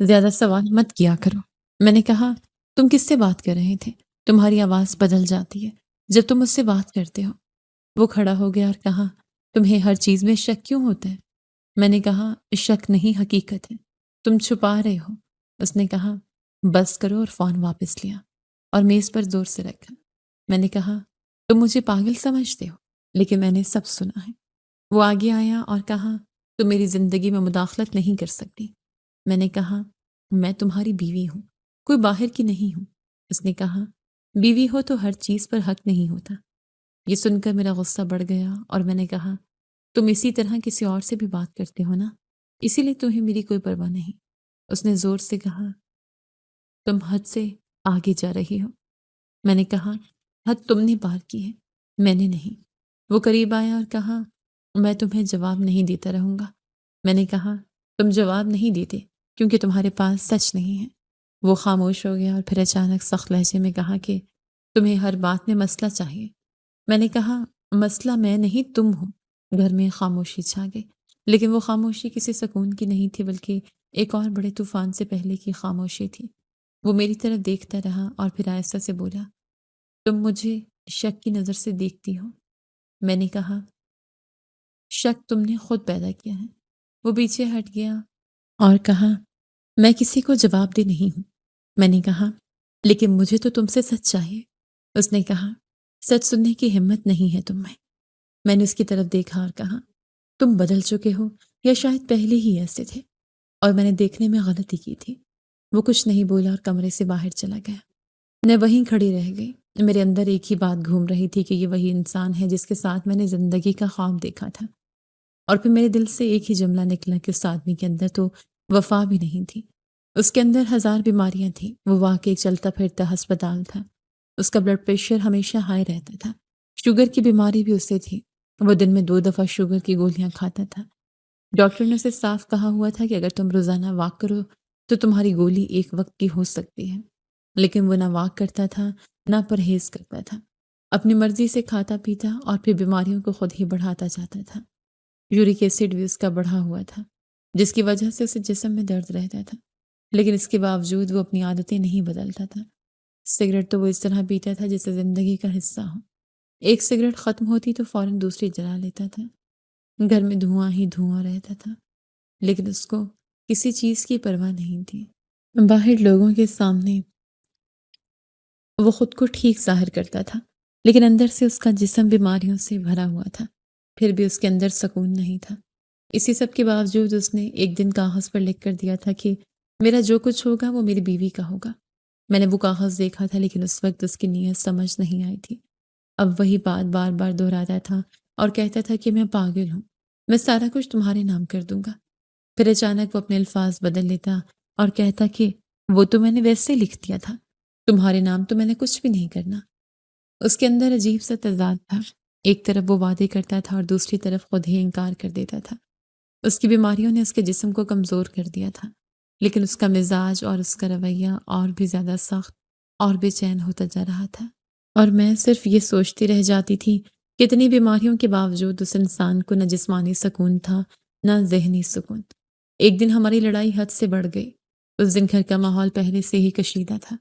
زیادہ سوال مت کیا کرو۔ میں نے کہا، تم کس سے بات کر رہے تھے؟ تمہاری آواز بدل جاتی ہے جب تم مجھ سے بات کرتے ہو۔ وہ کھڑا ہو گیا اور کہا، تمہیں ہر چیز میں شک کیوں ہوتا ہے؟ میں نے کہا، شک نہیں، حقیقت ہے، تم چھپا رہے ہو۔ اس نے کہا، بس کرو، اور فون واپس لیا اور میز پر زور سے رکھا۔ میں نے کہا، تم مجھے پاگل سمجھتے ہو، لیکن میں نے سب سنا ہے۔ وہ آگے آیا اور کہا، تم میری زندگی میں مداخلت نہیں کر سکتی۔ میں نے کہا، میں تمہاری بیوی ہوں، کوئی باہر کی نہیں ہوں۔ اس نے کہا، بیوی ہو تو ہر چیز پر حق نہیں ہوتا۔ یہ سن کر میرا غصہ بڑھ گیا اور میں نے کہا، تم اسی طرح کسی اور سے بھی بات کرتے ہو نا، اسی لیے تمہیں میری کوئی پرواہ نہیں۔ اس نے زور سے کہا، تم حد سے آگے جا رہی ہو۔ میں نے کہا حد تم نے پار کی ہے، میں نے نہیں۔ وہ قریب آیا اور کہا میں تمہیں جواب نہیں دیتا رہوں گا۔ میں نے کہا تم جواب نہیں دیتے کیونکہ تمہارے پاس سچ نہیں ہے۔ وہ خاموش ہو گیا اور پھر اچانک سخت لہجے میں کہا کہ تمہیں ہر بات میں مسئلہ چاہیے۔ میں نے کہا مسئلہ میں نہیں تم ہو۔ گھر میں خاموشی چھا گئی، لیکن وہ خاموشی کسی سکون کی نہیں تھی بلکہ ایک اور بڑے طوفان سے پہلے کی خاموشی تھی۔ وہ میری طرف دیکھتا رہا اور پھر آہستہ سے بولا تم مجھے شک کی نظر سے دیکھتی ہو۔ میں نے کہا شک تم نے خود پیدا کیا ہے۔ وہ پیچھے ہٹ گیا اور کہا میں کسی کو جواب دہ نہیں ہوں۔ میں نے کہا لیکن مجھے تو تم سے سچ چاہیے۔ اس نے کہا سچ سننے کی ہمت نہیں ہے تم میں۔ میں نے اس کی طرف دیکھا اور کہا تم بدل چکے ہو یا شاید پہلے ہی ایسے تھے اور میں نے دیکھنے میں غلطی کی تھی۔ وہ کچھ نہیں بولا اور کمرے سے باہر چلا گیا۔ میں وہیں کھڑی رہ گئی۔ میرے اندر ایک ہی بات گھوم رہی تھی کہ یہ وہی انسان ہے جس کے ساتھ میں نے زندگی کا خواب دیکھا تھا، اور پھر میرے دل سے ایک ہی جملہ نکلا کہ اس آدمی کے اندر تو وفا بھی نہیں تھی۔ اس کے اندر ہزار بیماریاں تھیں، وہ واقعی ایک چلتا پھرتا ہسپتال تھا۔ اس کا بلڈ پریشر ہمیشہ ہائی رہتا تھا، شوگر کی بیماری بھی اسے تھی، وہ دن میں 2 دفعہ شوگر کی گولیاں کھاتا تھا۔ ڈاکٹر نے اسے صاف کہا ہوا تھا کہ اگر تم روزانہ واک کرو تو تمہاری گولی ایک وقت کی ہو سکتی ہے، لیکن وہ نہ واک کرتا تھا نہ پرہیز کرتا تھا، اپنی مرضی سے کھاتا پیتا اور پھر بیماریوں کو خود ہی بڑھاتا جاتا تھا۔ یورک ایسڈ بھی اس کا بڑھا ہوا تھا جس کی وجہ سے اسے جسم میں درد رہتا تھا، لیکن اس کے باوجود وہ اپنی عادتیں نہیں بدلتا تھا۔ سگریٹ تو وہ اس طرح پیتا تھا جیسے زندگی کا حصہ ہو۔ ایک سگریٹ ختم ہوتی تو فوراً دوسری جلا لیتا تھا۔ گھر میں دھواں ہی دھواں رہتا تھا، لیکن اس کو کسی چیز کی پرواہ نہیں تھی۔ باہر لوگوں کے سامنے وہ خود کو ٹھیک ظاہر کرتا تھا، لیکن اندر سے اس کا جسم بیماریوں سے بھرا ہوا تھا، پھر بھی اس کے اندر سکون نہیں تھا۔ اسی سب کے باوجود اس نے ایک دن کاغذ پر لکھ کر دیا تھا کہ میرا جو کچھ ہوگا وہ میری بیوی کا ہوگا۔ میں نے وہ کاغذ دیکھا تھا لیکن اس وقت اس کی نیت سمجھ نہیں آئی تھی۔ اب وہی بات بار بار دہراتا تھا اور کہتا تھا کہ میں پاگل ہوں، میں سارا کچھ تمہارے نام کر دوں گا۔ پھر اچانک وہ اپنے الفاظ بدل لیتا اور کہتا کہ وہ تو میں نے ویسے لکھ دیا تھا، تمہارے نام تو میں نے کچھ بھی نہیں کرنا۔ اس کے اندر عجیب سا تضاد تھا، ایک طرف وہ وعدے کرتا تھا اور دوسری طرف خود ہی انکار کر دیتا تھا۔ اس کی بیماریوں نے اس کے جسم کو کمزور کر دیا تھا، لیکن اس کا مزاج اور اس کا رویہ اور بھی زیادہ سخت اور بے چین ہوتا جا رہا تھا، اور میں صرف یہ سوچتی رہ جاتی تھی کہ اتنی بیماریوں کے باوجود اس انسان کو نہ جسمانی سکون تھا نہ ذہنی سکون۔ ایک دن ہماری لڑائی حد سے بڑھ گئی۔ اس دن گھر کا ماحول پہلے سے ہی کشیدہ تھا۔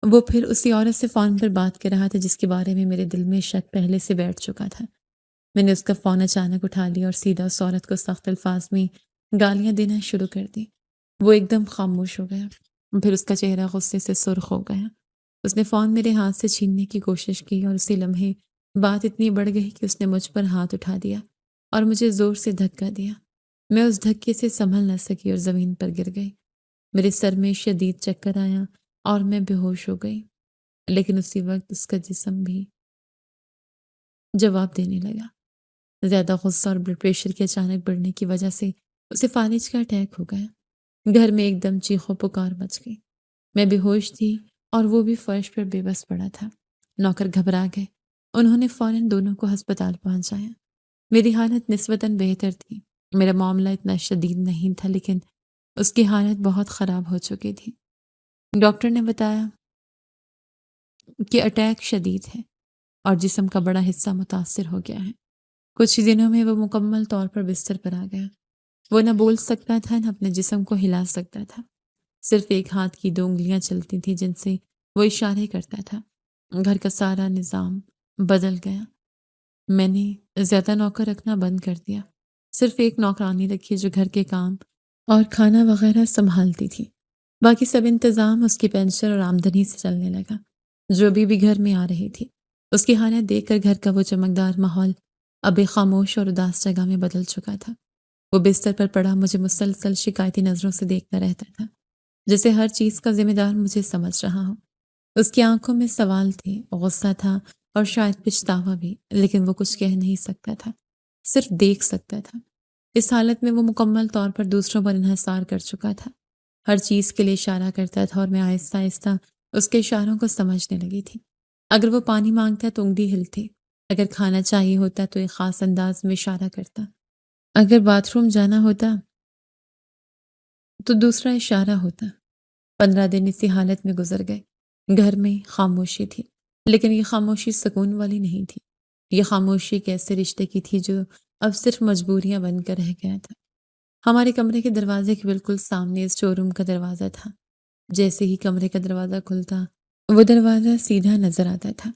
وہ پھر اسی عورت سے فون پر بات کر رہا تھا جس کے بارے میں میرے دل میں شک پہلے سے بیٹھ چکا تھا۔ میں نے اس کا فون اچانک اٹھا لیا اور سیدھا اس عورت کو سخت الفاظ میں گالیاں دینا شروع کر دی۔ وہ ایک دم خاموش ہو گیا، پھر اس کا چہرہ غصے سے سرخ ہو گیا۔ اس نے فون میرے ہاتھ سے چھیننے کی کوشش کی اور اسی لمحے بات اتنی بڑھ گئی کہ اس نے مجھ پر ہاتھ اٹھا دیا اور مجھے زور سے دھکا دیا۔ میں اس دھکے سے سنبھل نہ سکی اور زمین پر گر گئی۔ میرے سر میں شدید چکر آیا اور میں بے ہوش ہو گئی، لیکن اسی وقت اس کا جسم بھی جواب دینے لگا۔ زیادہ غصہ اور بلڈ پریشر کے اچانک بڑھنے کی وجہ سے اسے فالج کا اٹیک ہو گیا۔ گھر میں ایک دم چیخو پکار مچ گئی۔ میں بے ہوش تھی اور وہ بھی فرش پر بے بس پڑا تھا۔ نوکر گھبرا گئے، انہوں نے فوراً دونوں کو ہسپتال پہنچایا۔ میری حالت نسبتاً بہتر تھی، میرا معاملہ اتنا شدید نہیں تھا، لیکن اس کی حالت بہت خراب ہو چکی تھی۔ ڈاکٹر نے بتایا کہ اٹیک شدید ہے اور جسم کا بڑا حصہ متاثر ہو گیا ہے۔ کچھ ہی دنوں میں وہ مکمل طور پر بستر پر آ گیا۔ وہ نہ بول سکتا تھا نہ اپنے جسم کو ہلا سکتا تھا، صرف ایک ہاتھ کی 2 انگلیاں چلتی تھیں جن سے وہ اشارے کرتا تھا۔ گھر کا سارا نظام بدل گیا۔ میں نے زیادہ نوکر رکھنا بند کر دیا، صرف ایک نوکرانی رکھی جو گھر کے کام اور کھانا وغیرہ سنبھالتی تھی۔ باقی سب انتظام اس کی پینشن اور آمدنی سے چلنے لگا جو بھی گھر میں آ رہی تھی۔ اس کی حالت دیکھ کر گھر کا وہ چمکدار ماحول اب ایک خاموش اور اداس جگہ میں بدل چکا تھا۔ وہ بستر پر پڑا مجھے مسلسل شکایتی نظروں سے دیکھتا رہتا تھا، جیسے ہر چیز کا ذمہ دار مجھے سمجھ رہا ہو۔ اس کی آنکھوں میں سوال تھے، غصہ تھا اور شاید پچھتاوا بھی، لیکن وہ کچھ کہہ نہیں سکتا تھا، صرف دیکھ سکتا تھا۔ اس حالت میں وہ مکمل طور پر دوسروں پر انحصار کر چکا تھا، ہر چیز کے لیے اشارہ کرتا تھا اور میں آہستہ آہستہ اس کے اشاروں کو سمجھنے لگی تھی۔ اگر وہ پانی مانگتا تو انگلی ہلتی، اگر کھانا چاہیے ہوتا تو ایک خاص انداز میں اشارہ کرتا، اگر باتھ روم جانا ہوتا تو دوسرا اشارہ ہوتا۔ 15 دن اسی حالت میں گزر گئے۔ گھر میں خاموشی تھی، لیکن یہ خاموشی سکون والی نہیں تھی۔ یہ خاموشی ایک ایسے رشتے کی تھی جو اب صرف مجبوریاں بن کر رہ گیا تھا۔ ہمارے کمرے کے دروازے کے بالکل سامنے اسٹور روم کا دروازہ تھا۔ جیسے ہی کمرے کا دروازہ کھلتا، وہ دروازہ سیدھا نظر آتا تھا۔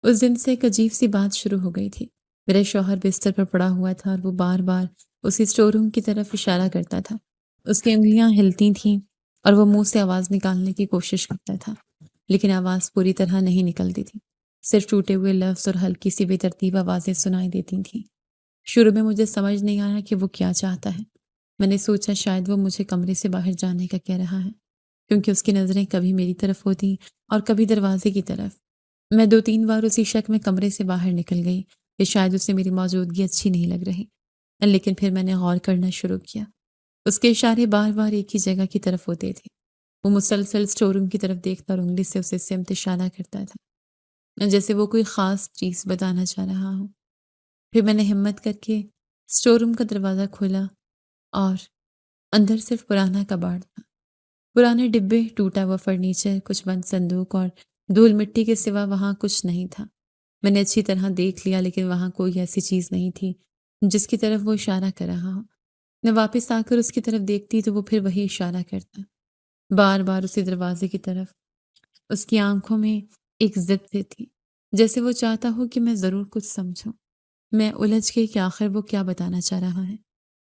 اس دن سے ایک عجیب سی بات شروع ہو گئی تھی۔ میرا شوہر بستر پر پڑا ہوا تھا اور وہ بار بار اسی اسٹور روم کی طرف اشارہ کرتا تھا۔ اس کی انگلیاں ہلتی تھیں اور وہ منہ سے آواز نکالنے کی کوشش کرتا تھا، لیکن آواز پوری طرح نہیں نکلتی تھی۔ صرف ٹوٹے ہوئے لفظ اور ہلکی سی بے ترتیب آوازیں سنائی دیتی تھیں۔ شروع میں مجھے سمجھ نہیں آیا کہ وہ کیا چاہتا ہے۔ میں نے سوچا شاید وہ مجھے کمرے سے باہر جانے کا کہہ رہا ہے، کیونکہ اس کی نظریں کبھی میری طرف ہوتی اور کبھی دروازے کی طرف۔ میں 2-3 بار اسی شک میں کمرے سے باہر نکل گئی کہ شاید اسے میری موجودگی اچھی نہیں لگ رہی، لیکن پھر میں نے غور کرنا شروع کیا۔ اس کے اشارے بار بار ایک ہی جگہ کی طرف ہوتے تھے۔ وہ مسلسل اسٹور روم کی طرف دیکھتا اور انگلی سے اسے سمت اشارہ کرتا تھا، جیسے وہ کوئی خاص چیز بتانا چاہ رہا ہو۔ پھر میں نے ہمت کر کے اسٹور روم کا دروازہ کھولا اور اندر صرف پرانا کباڑ تھا۔ پرانے ڈبے، ٹوٹا ہوا فرنیچر، کچھ بند صندوق اور دھول مٹی کے سوا وہاں کچھ نہیں تھا۔ میں نے اچھی طرح دیکھ لیا، لیکن وہاں کوئی ایسی چیز نہیں تھی جس کی طرف وہ اشارہ کر رہا ہو۔ میں واپس آ کر اس کی طرف دیکھتی تو وہ پھر وہی اشارہ کرتا، بار بار اسی دروازے کی طرف۔ اس کی آنکھوں میں ایک ضد سے تھی، جیسے وہ چاہتا ہو کہ میں ضرور کچھ سمجھوں۔ میں الجھ گئی کہ آخر وہ کیا بتانا چاہ رہا ہے۔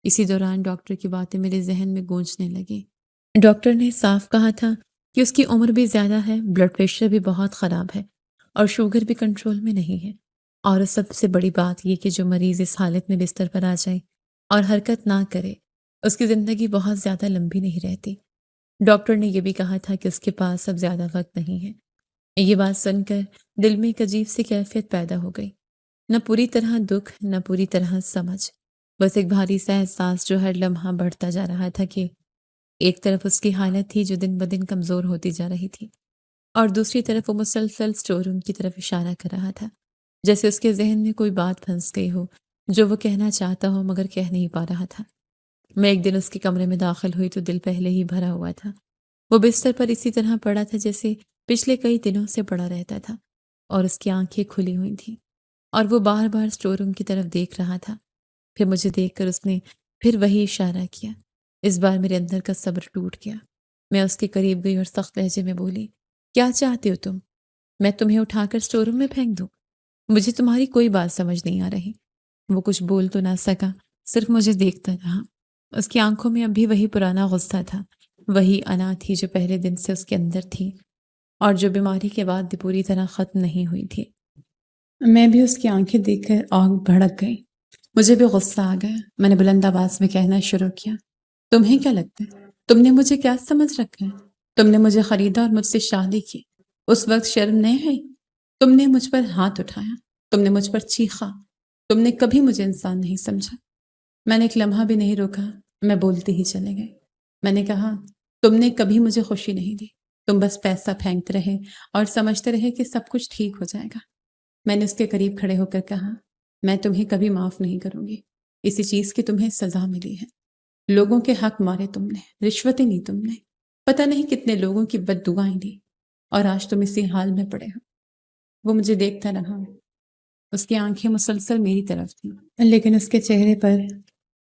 اسی دوران ڈاکٹر کی باتیں میرے ذہن میں گونجنے لگیں۔ ڈاکٹر نے صاف کہا تھا کہ اس کی عمر بھی زیادہ ہے، بلڈ پریشر بھی بہت خراب ہے اور شوگر بھی کنٹرول میں نہیں ہے، اور سب سے بڑی بات یہ کہ جو مریض اس حالت میں بستر پر آ جائے اور حرکت نہ کرے، اس کی زندگی بہت زیادہ لمبی نہیں رہتی۔ ڈاکٹر نے یہ بھی کہا تھا کہ اس کے پاس اب زیادہ وقت نہیں ہے۔ یہ بات سن کر دل میں ایک عجیب سی کیفیت پیدا ہو گئی، نہ پوری طرح دکھ، نہ پوری طرح سمجھ، بس ایک بھاری سا احساس جو ہر لمحہ بڑھتا جا رہا تھا کہ ایک طرف اس کی حالت تھی جو دن بدن کمزور ہوتی جا رہی تھی، اور دوسری طرف وہ مسلسل اسٹور روم کی طرف اشارہ کر رہا تھا، جیسے اس کے ذہن میں کوئی بات پھنس گئی ہو جو وہ کہنا چاہتا ہو مگر کہہ نہیں پا رہا تھا۔ میں ایک دن اس کے کمرے میں داخل ہوئی تو دل پہلے ہی بھرا ہوا تھا۔ وہ بستر پر اسی طرح پڑا تھا جیسے پچھلے کئی دنوں سے پڑا رہتا تھا، اور اس کی آنکھیں کھلی ہوئی تھیں اور وہ بار بار اسٹور روم کی طرف دیکھ رہا تھا۔ پھر مجھے دیکھ کر اس نے پھر وہی اشارہ کیا۔ اس بار میرے اندر کا صبر ٹوٹ گیا۔ میں اس کے قریب گئی اور سخت لہجے میں بولی، کیا چاہتے ہو تم؟ میں تمہیں اٹھا کر اسٹور روم میں پھینک دوں؟ مجھے تمہاری کوئی بات سمجھ نہیں آ رہی۔ وہ کچھ بول تو نہ سکا، صرف مجھے دیکھتا رہا۔ اس کی آنکھوں میں اب بھی وہی پرانا غصہ تھا، وہی انا تھی جو پہلے دن سے اس کے اندر تھی اور جو بیماری کے بعد بھی پوری طرح ختم نہیں ہوئی تھی۔ میں بھی اس کی آنکھیں دیکھ کر آگ بھڑک گئی۔ مجھے بھی غصہ آ گیا۔ میں نے بلند آواز میں کہنا شروع کیا، تمہیں کیا لگتا ہے؟ تم نے مجھے کیا سمجھ رکھا ہے؟ تم نے مجھے خریدا اور مجھ سے شادی کی، اس وقت شرم نہیں ہے؟ تم نے مجھ پر ہاتھ اٹھایا، تم نے مجھ پر چیخا، تم نے کبھی مجھے انسان نہیں سمجھا۔ میں نے ایک لمحہ بھی نہیں روکا، میں بولتی ہی چلے گئی۔ میں نے کہا، تم نے کبھی مجھے خوشی نہیں دی، تم بس پیسہ پھینکتے رہے اور سمجھتے رہے کہ سب کچھ ٹھیک ہو جائے گا۔ میں نے اس کے قریب کھڑے ہو کر کہا، میں تمہیں کبھی معاف نہیں کروں گی، اسی چیز کی تمہیں سزا ملی ہے۔ لوگوں کے حق مارے تم نے، رشوتیں لی تم نے، پتہ نہیں کتنے لوگوں کی بد دعائیں دی، اور آج تم اسی حال میں پڑے ہو۔ وہ مجھے دیکھتا رہا۔ اس کی آنکھیں مسلسل میری طرف تھیں، لیکن اس کے چہرے پر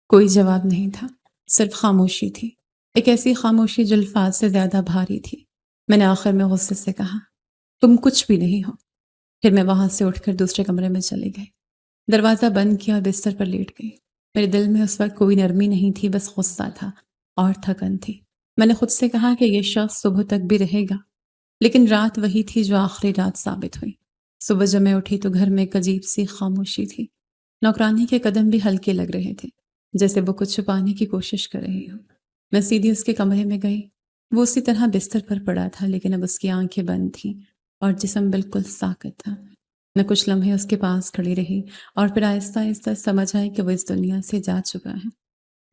کوئی جواب نہیں تھا، صرف خاموشی تھی، ایک ایسی خاموشی جو الفاظ سے زیادہ بھاری تھی۔ میں نے آخر میں غصے سے کہا، تم کچھ بھی نہیں ہو۔ پھر میں وہاں سے اٹھ کر دوسرے کمرے میں چلی گئی، دروازہ بند کیا اور بستر پر لیٹ گئی۔ میرے دل میں اس وقت کوئی نرمی نہیں تھی، بس غصہ تھا اور تھکن تھی۔ میں نے خود سے کہا کہ یہ شخص صبح تک بھی رہے گا، لیکن رات وہی تھی جو آخری رات ثابت ہوئی۔ صبح جب میں اٹھی تو گھر میں ایک عجیب سی خاموشی تھی۔ نوکرانی کے قدم بھی ہلکے لگ رہے تھے، جیسے وہ کچھ چھپانے کی کوشش کر رہی ہو۔ میں سیدھی اس کے کمرے میں گئی۔ وہ اسی طرح بستر پر پڑا تھا، لیکن اب اس کی آنکھیں بند تھیں اور جسم بالکل ساکت تھا۔ میں کچھ لمحے اس کے پاس کھڑی رہی اور پھر آہستہ آہستہ سمجھ آئی کہ وہ اس دنیا سے جا چکا ہے۔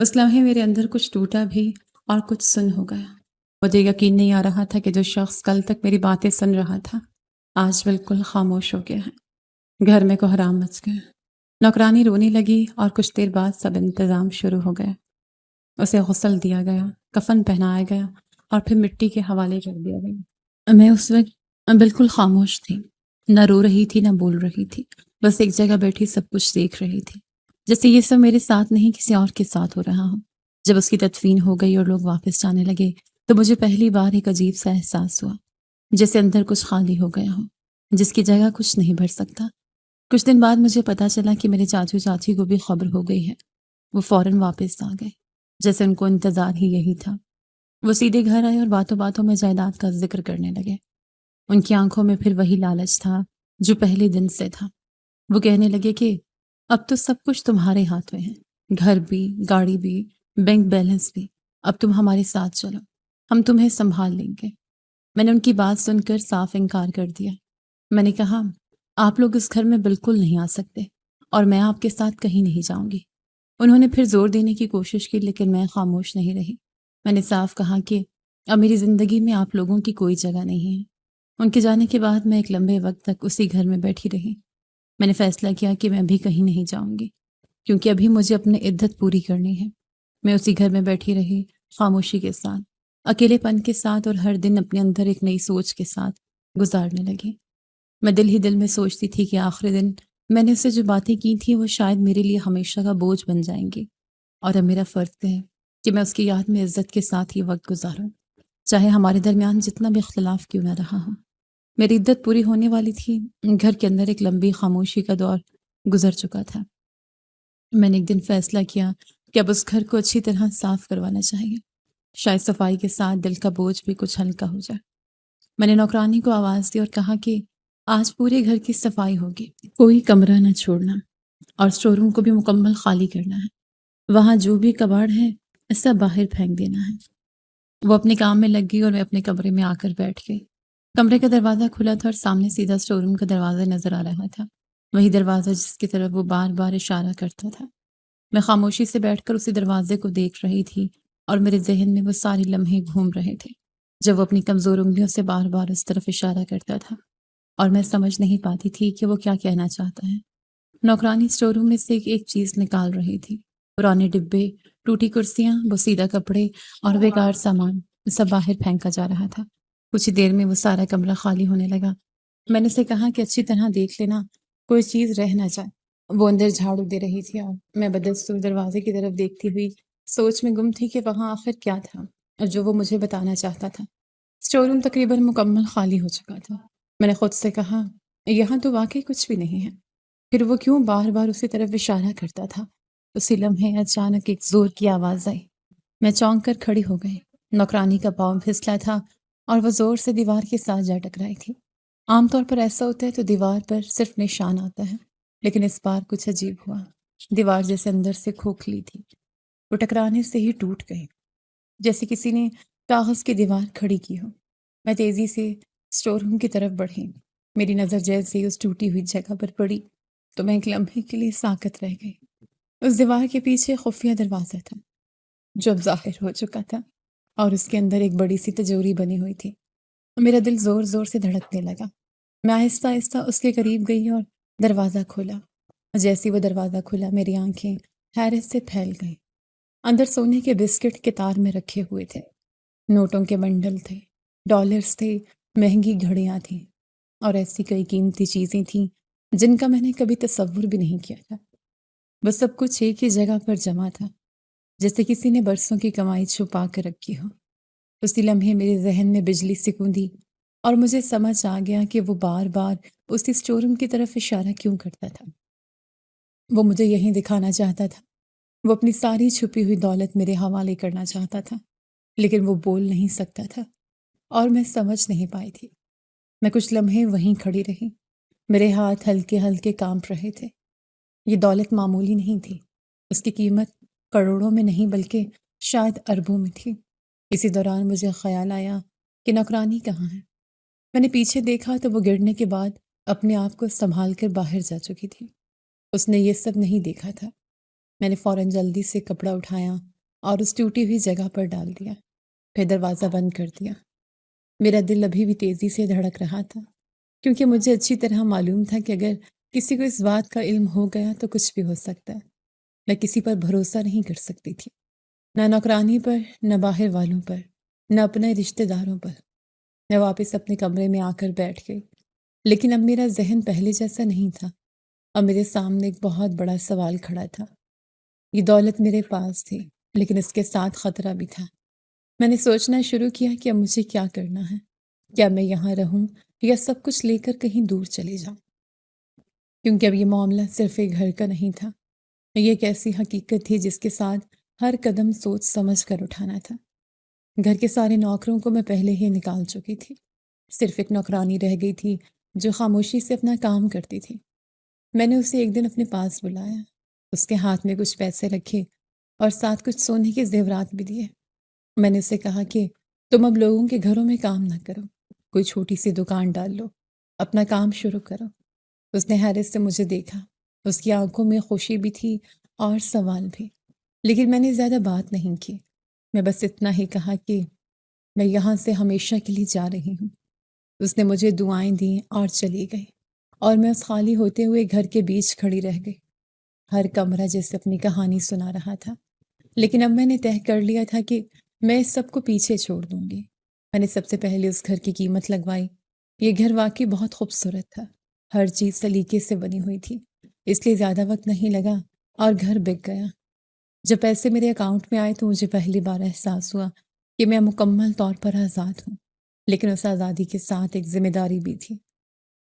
اس لمحے میرے اندر کچھ ٹوٹا بھی اور کچھ سن ہو گیا۔ مجھے یقین نہیں آ رہا تھا کہ جو شخص کل تک میری باتیں سن رہا تھا آج بالکل خاموش ہو گیا ہے۔ گھر میں کوحرام مچ گیا، نوکرانی رونے لگی اور کچھ دیر بعد سب انتظام شروع ہو گیا۔ اسے غسل دیا گیا، کفن پہنایا گیا اور پھر مٹی کے حوالے کر دیا گیا۔ میں اس وقت بالکل خاموش تھی، نہ رو رہی تھی نہ بول رہی تھی، بس ایک جگہ بیٹھی سب کچھ دیکھ رہی تھی، جیسے یہ سب میرے ساتھ نہیں کسی اور کے ساتھ ہو رہا ہو۔ جب اس کی تدفین ہو گئی اور لوگ واپس جانے لگے تو مجھے پہلی بار ایک عجیب سا احساس ہوا، جیسے اندر کچھ خالی ہو گیا ہو، جس کی جگہ کچھ نہیں بھر سکتا۔ کچھ دن بعد مجھے پتا چلا کہ میرے چاچو چاچی کو بھی خبر ہو گئی ہے۔ وہ فوراً واپس آ گئے، جیسے ان کو انتظار ہی یہی تھا۔ وہ سیدھے گھر آئے اور باتوں باتوں میں جائیداد کا ذکر کرنے لگے۔ ان کی آنکھوں میں پھر وہی لالچ تھا جو پہلے دن سے تھا۔ وہ کہنے لگے کہ اب تو سب کچھ تمہارے ہاتھ میں ہے، گھر بھی، گاڑی بھی، بینک بیلنس بھی، اب تم ہمارے ساتھ چلو، ہم تمہیں سنبھال لیں گے۔ میں نے ان کی بات سن کر صاف انکار کر دیا۔ میں نے کہا آپ لوگ اس گھر میں بالکل نہیں آ سکتے اور میں آپ کے ساتھ کہیں نہیں جاؤں گی۔ انہوں نے پھر زور دینے کی کوشش کی لیکن میں خاموش نہیں رہی۔ میں نے صاف کہا کہ اب میری زندگی میں آپ لوگوں کی کوئی جگہ نہیں ہے۔ ان کے جانے کے بعد میں ایک لمبے وقت تک اسی گھر میں بیٹھی رہی۔ میں نے فیصلہ کیا کہ میں ابھی کہیں نہیں جاؤں گی کیونکہ ابھی مجھے اپنی عدت پوری کرنی ہے۔ میں اسی گھر میں بیٹھی رہی، خاموشی کے ساتھ، اکیلے پن کے ساتھ، اور ہر دن اپنے اندر ایک نئی سوچ کے ساتھ گزارنے لگی۔ میں دل ہی دل میں سوچتی تھی کہ آخری دن میں نے اسے جو باتیں کی تھیں وہ شاید میرے لیے ہمیشہ کا بوجھ بن جائیں گی، اور اب میرا فرض ہے کہ میں اس کی یاد میں عزت کے ساتھ ہی وقت گزاروں، چاہے ہمارے درمیان جتنا بھی اختلاف کیوں نہ رہا ہو۔ میری عدت پوری ہونے والی تھی، گھر کے اندر ایک لمبی خاموشی کا دور گزر چکا تھا۔ میں نے ایک دن فیصلہ کیا کہ اب اس گھر کو اچھی طرح صاف کروانا چاہیے، شاید صفائی کے ساتھ دل کا بوجھ بھی کچھ ہلکا ہو جائے۔ میں نے نوکرانی کو آواز دی اور کہا کہ آج پورے گھر کی صفائی ہوگی، کوئی کمرہ نہ چھوڑنا، اور اسٹور روم کو بھی مکمل خالی کرنا ہے۔ وہاں جو بھی کباڑ ہے سب باہر پھینک دینا ہے۔ وہ اپنے کام میں لگ گئی اور میں اپنے کمرے میں آ کر بیٹھ گئی۔ کمرے کا دروازہ کھلا تھا اور سامنے سیدھا اسٹور روم کا دروازہ نظر آ رہا تھا، وہی دروازہ جس کی طرف وہ بار بار اشارہ کرتا تھا۔ میں خاموشی سے بیٹھ کر اسی دروازے کو دیکھ رہی تھی اور میرے ذہن میں وہ سارے لمحے گھوم رہے تھے جب وہ اپنی کمزور انگلیوں سے بار بار اس طرف اشارہ کرتا تھا، اور میں سمجھ نہیں پاتی تھی کہ وہ کیا کہنا چاہتا ہے۔ نوکرانی اسٹور روم میں سے ایک چیز نکال رہی تھی، پرانے ڈبے، ٹوٹی کرسیاں، بوسیدہ کپڑے اور بیکار سامان سب باہر پھینکا جا رہا تھا۔ کچھ ہی دیر میں وہ سارا کمرہ خالی ہونے لگا۔ میں نے اسے کہا کہ اچھی طرح دیکھ لینا کوئی چیز رہ نہ جائے۔ وہ اندر جھاڑو دے رہی تھی اور میں بدستور دروازے کی طرف دیکھتی ہوئی سوچ میں گم تھی کہ وہاں آخر کیا تھا اور جو وہ مجھے بتانا چاہتا تھا۔ اسٹور روم تقریباً مکمل خالی ہو چکا تھا۔ میں نے خود سے کہا یہاں تو واقعی کچھ بھی نہیں ہے، پھر وہ کیوں بار بار اسی طرف اشارہ کرتا تھا؟ اسی لمحے اچانک ایک زور کی آواز آئی۔ میں چونک کر کھڑی ہو گئی۔ نوکرانی کا پاؤں پھسلا تھا اور وہ زور سے دیوار کے ساتھ جا ٹکرائی تھی۔ عام طور پر ایسا ہوتا ہے تو دیوار پر صرف نشان آتا ہے، لیکن اس بار کچھ عجیب ہوا۔ دیوار جیسے اندر سے کھوکھلی تھی، وہ ٹکرانے سے ہی ٹوٹ گئی، جیسے کسی نے کاغذ کی دیوار کھڑی کی ہو۔ میں تیزی سے اسٹور روم کی طرف بڑھی۔ میری نظر جیسے ہی اس ٹوٹی ہوئی جگہ پر پڑی تو میں ایک لمحے کے لیے ساکت رہ گئی۔ اس دیوار کے پیچھے خفیہ دروازہ تھا جو اب ظاہر ہو چکا تھا، اور اس کے اندر ایک بڑی سی تجوری بنی ہوئی تھی۔ میرا دل زور زور سے دھڑکنے لگا۔ میں آہستہ آہستہ اس کے قریب گئی اور دروازہ کھولا۔ جیسے وہ دروازہ کھلا میری آنکھیں حیرت سے پھیل گئیں۔ اندر سونے کے بسکٹ قطار میں رکھے ہوئے تھے، نوٹوں کے بنڈل تھے، ڈالرز تھے، مہنگی گھڑیاں تھیں، اور ایسی کئی قیمتی چیزیں تھیں جن کا میں نے کبھی تصور بھی نہیں کیا تھا۔ وہ سب کچھ ایک ہی جگہ پر جمع تھا، جیسے کسی نے برسوں کی کمائی چھپا کر رکھی ہو۔ اسی لمحے میرے ذہن میں بجلی سکوندی اور مجھے سمجھ آ گیا کہ وہ بار بار اسی اسٹور روم کی طرف اشارہ کیوں کرتا تھا۔ وہ مجھے یہیں دکھانا چاہتا تھا۔ وہ اپنی ساری چھپی ہوئی دولت میرے حوالے کرنا چاہتا تھا، لیکن وہ بول نہیں سکتا تھا اور میں سمجھ نہیں پائی تھی۔ میں کچھ لمحے وہیں کھڑی رہی، میرے ہاتھ ہلکے ہلکے کانپ رہے تھے۔ یہ دولت معمولی نہیں تھی، اس کی قیمت کروڑوں میں نہیں بلکہ شاید اربوں میں تھی۔ اسی دوران مجھے خیال آیا کہ نوکرانی کہاں ہے۔ میں نے پیچھے دیکھا تو وہ گرنے کے بعد اپنے آپ کو سنبھال کر باہر جا چکی تھی۔ اس نے یہ سب نہیں دیکھا تھا۔ میں نے فوراً جلدی سے کپڑا اٹھایا اور اس ٹوٹی ہوئی جگہ پر ڈال دیا۔ پھر دروازہ بند کر دیا۔ میرا دل ابھی بھی تیزی سے دھڑک رہا تھا، کیونکہ مجھے اچھی طرح معلوم تھا کہ اگر کسی کو اس بات کا علم ہو گیا تو کچھ بھی ہو سکتا ہے۔ میں کسی پر بھروسہ نہیں کر سکتی تھی، نہ نوکرانی پر، نہ باہر والوں پر، نہ اپنے رشتہ داروں پر۔ میں واپس اپنے کمرے میں آ کر بیٹھ گئی، لیکن اب میرا ذہن پہلے جیسا نہیں تھا۔ اب میرے سامنے ایک بہت بڑا سوال کھڑا تھا۔ یہ دولت میرے پاس تھی، لیکن اس کے ساتھ خطرہ بھی تھا۔ میں نے سوچنا شروع کیا کہ اب مجھے کیا کرنا ہے۔ کیا میں یہاں رہوں یا سب کچھ لے کر کہیں دور چلے جاؤں؟ کیونکہ اب یہ معاملہ صرف ایک گھر کا نہیں تھا، یہ ایک ایسی حقیقت تھی جس کے ساتھ ہر قدم سوچ سمجھ کر اٹھانا تھا۔ گھر کے سارے نوکروں کو میں پہلے ہی نکال چکی تھی، صرف ایک نوکرانی رہ گئی تھی جو خاموشی سے اپنا کام کرتی تھی۔ میں نے اسے ایک دن اپنے پاس بلایا، اس کے ہاتھ میں کچھ پیسے رکھے اور ساتھ کچھ سونے کے زیورات بھی دیے۔ میں نے اسے کہا کہ تم اب لوگوں کے گھروں میں کام نہ کرو، کوئی چھوٹی سی دکان ڈال لو، اپنا کام شروع کرو۔ اس نے حیرت سے مجھے دیکھا، اس کی آنکھوں میں خوشی بھی تھی اور سوال بھی، لیکن میں نے زیادہ بات نہیں کی۔ میں بس اتنا ہی کہا کہ میں یہاں سے ہمیشہ کے لیے جا رہی ہوں۔ اس نے مجھے دعائیں دیں اور چلی گئی، اور میں اس خالی ہوتے ہوئے گھر کے بیچ کھڑی رہ گئی۔ ہر کمرہ جیسے اپنی کہانی سنا رہا تھا، لیکن اب میں نے طے کر لیا تھا کہ میں اس سب کو پیچھے چھوڑ دوں گی۔ میں نے سب سے پہلے اس گھر کی قیمت لگوائی۔ یہ گھر واقعی بہت خوبصورت تھا، ہر چیز سلیقے سے بنی ہوئی تھی، اس لیے زیادہ وقت نہیں لگا اور گھر بک گیا۔ جب پیسے میرے اکاؤنٹ میں آئے تو مجھے پہلی بار احساس ہوا کہ میں مکمل طور پر آزاد ہوں، لیکن اس آزادی کے ساتھ ایک ذمہ داری بھی تھی۔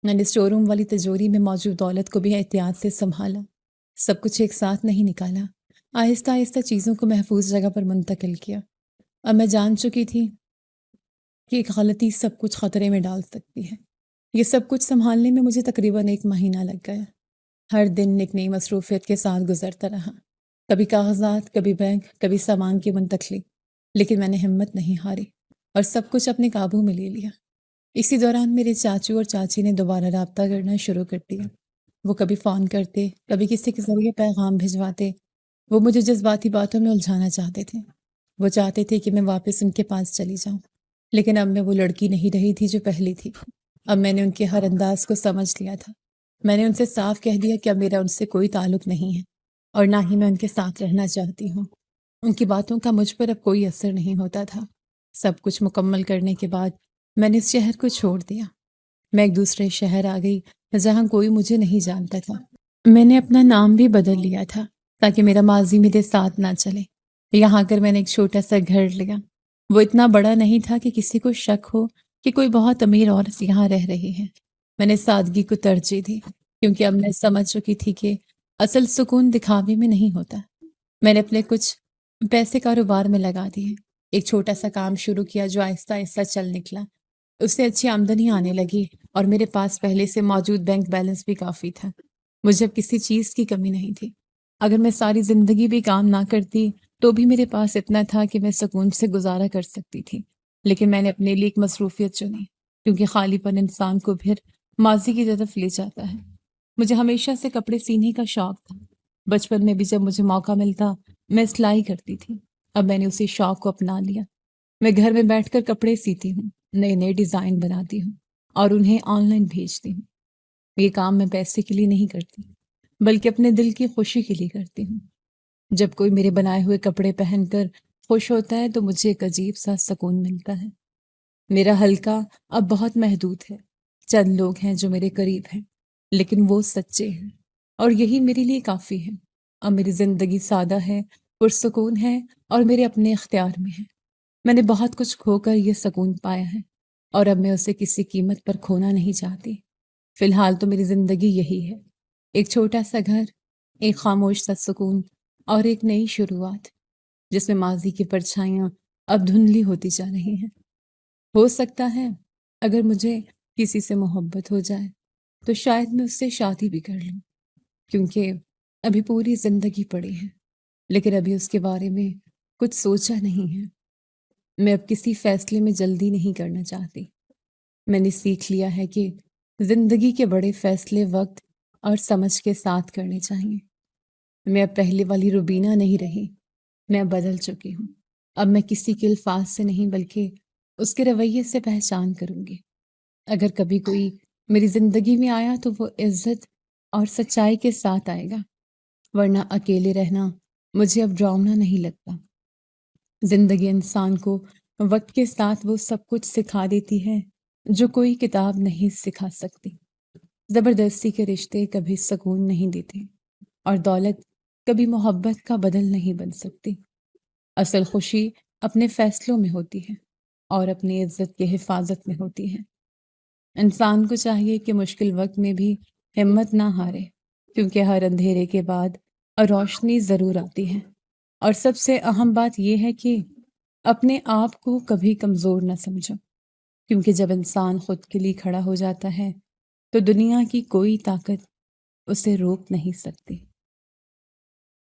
میں نے اسٹور روم والی تجوری میں موجود دولت کو بھی احتیاط سے سنبھالا، سب کچھ ایک ساتھ نہیں نکالا، آہستہ آہستہ چیزوں کو محفوظ جگہ پر منتقل کیا۔ اب میں جان چکی تھی کہ ایک غلطی سب کچھ خطرے میں ڈال سکتی ہے۔ یہ سب کچھ سنبھالنے میں مجھے تقریباً 1 مہینہ لگ گیا۔ ہر دن ایک نئی مصروفیت کے ساتھ گزرتا رہا، کبھی کاغذات، کبھی بینک، کبھی سامان کی منتقلی، لیکن میں نے ہمت نہیں ہاری اور سب کچھ اپنے قابو میں لے لیا۔ اسی دوران میرے چاچو اور چاچی نے دوبارہ رابطہ کرنا شروع کر دیا۔ وہ کبھی فون کرتے، کبھی کسی کے ذریعے پیغام بھجواتے۔ وہ مجھے جذباتی باتوں میں الجھانا چاہتے تھے، وہ چاہتے تھے کہ میں واپس ان کے پاس چلی جاؤں، لیکن اب میں وہ لڑکی نہیں رہی تھی جو پہلی تھی۔ اب میں نے ان کے ہر انداز کو سمجھ لیا تھا۔ میں نے ان سے صاف کہہ دیا کہ اب میرا ان سے کوئی تعلق نہیں ہے اور نہ ہی میں ان کے ساتھ رہنا چاہتی ہوں۔ ان کی باتوں کا مجھ پر اب کوئی اثر نہیں ہوتا تھا۔ سب کچھ مکمل کرنے کے بعد میں نے اس شہر کو چھوڑ دیا۔ میں ایک دوسرے شہر آ گئی جہاں کوئی مجھے نہیں جانتا تھا۔ میں نے اپنا نام بھی بدل لیا تھا تاکہ میرا ماضی میرے ساتھ نہ چلے۔ یہاں آ کر میں نے ایک چھوٹا سا گھر لیا۔ وہ اتنا بڑا نہیں تھا کہ کسی کو شک ہو کہ کوئی بہت امیر عورت یہاں رہ رہی ہے۔ میں نے سادگی کو ترجیح دی، کیونکہ اب میں سمجھ چکی تھی کہ اصل سکون دکھاوے میں نہیں ہوتا۔ میں نے اپنے کچھ پیسے کاروبار میں لگا دیے، ایک چھوٹا سا کام شروع کیا جو آہستہ آہستہ چل نکلا۔ اس سے اچھی آمدنی آنے لگی اور میرے پاس پہلے سے موجود بینک بیلنس بھی کافی تھا۔ مجھے اب کسی چیز کی کمی نہیں تھی۔ اگر میں ساری زندگی بھی کام نہ کرتی تو بھی میرے پاس اتنا تھا کہ میں سکون سے گزارا کر سکتی تھی، لیکن میں نے اپنے لیے ایک مصروفیت چنی، کیونکہ خالی پن انسان کو پھر ماضی کی طرف لے جاتا ہے۔ مجھے ہمیشہ سے کپڑے سینے کا شوق تھا۔ بچپن میں بھی جب مجھے موقع ملتا میں سلائی کرتی تھی۔ اب میں نے اسی شوق کو اپنا لیا۔ میں گھر میں بیٹھ کر کپڑے سیتی ہوں، نئے نئے ڈیزائن بناتی ہوں اور انہیں آن لائن بھیجتی ہوں۔ یہ کام میں پیسے کے لیے نہیں کرتی، بلکہ اپنے دل کی خوشی کے لیے کرتی ہوں۔ جب کوئی میرے بنائے ہوئے کپڑے پہن کر خوش ہوتا ہے تو مجھے ایک عجیب سا سکون ملتا ہے۔ میرا حلقہ اب بہت محدود ہے، چند لوگ ہیں جو میرے قریب ہیں، لیکن وہ سچے ہیں اور یہی میرے لیے کافی ہے۔ اب میری زندگی سادہ ہے، پرسکون ہے اور میرے اپنے اختیار میں ہے۔ میں نے بہت کچھ کھو کر یہ سکون پایا ہے اور اب میں اسے کسی قیمت پر کھونا نہیں چاہتی۔ فی الحال تو میری زندگی یہی ہے، ایک چھوٹا سا گھر، ایک خاموش سا سکون اور ایک نئی شروعات، جس میں ماضی کی پرچھائیاں اب دھندلی ہوتی جا رہی ہیں۔ ہو سکتا ہے اگر مجھے کسی سے محبت ہو جائے تو شاید میں اس سے شادی بھی کر لوں، کیونکہ ابھی پوری زندگی پڑی ہے، لیکن ابھی اس کے بارے میں کچھ سوچا نہیں ہے۔ میں اب کسی فیصلے میں جلدی نہیں کرنا چاہتی۔ میں نے سیکھ لیا ہے کہ زندگی کے بڑے فیصلے وقت اور سمجھ کے ساتھ کرنے چاہیے۔ میں اب پہلے والی روبینہ نہیں رہی، میں اب بدل چکی ہوں۔ اب میں کسی کے الفاظ سے نہیں بلکہ اس کے رویے سے پہچان کروں گی۔ اگر کبھی کوئی میری زندگی میں آیا تو وہ عزت اور سچائی کے ساتھ آئے گا، ورنہ اکیلے رہنا مجھے اب ڈراؤنا نہیں لگتا۔ زندگی انسان کو وقت کے ساتھ وہ سب کچھ سکھا دیتی ہے جو کوئی کتاب نہیں سکھا سکتی۔ زبردستی کے رشتے کبھی سکون نہیں دیتے، اور دولت کبھی محبت کا بدل نہیں بن سکتی۔ اصل خوشی اپنے فیصلوں میں ہوتی ہے اور اپنی عزت کی حفاظت میں ہوتی ہے۔ انسان کو چاہیے کہ مشکل وقت میں بھی ہمت نہ ہارے، کیونکہ ہر اندھیرے کے بعد روشنی ضرور آتی ہے۔ اور سب سے اہم بات یہ ہے کہ اپنے آپ کو کبھی کمزور نہ سمجھو، کیونکہ جب انسان خود کے لیے کھڑا ہو جاتا ہے تو دنیا کی کوئی طاقت اسے روک نہیں سکتی۔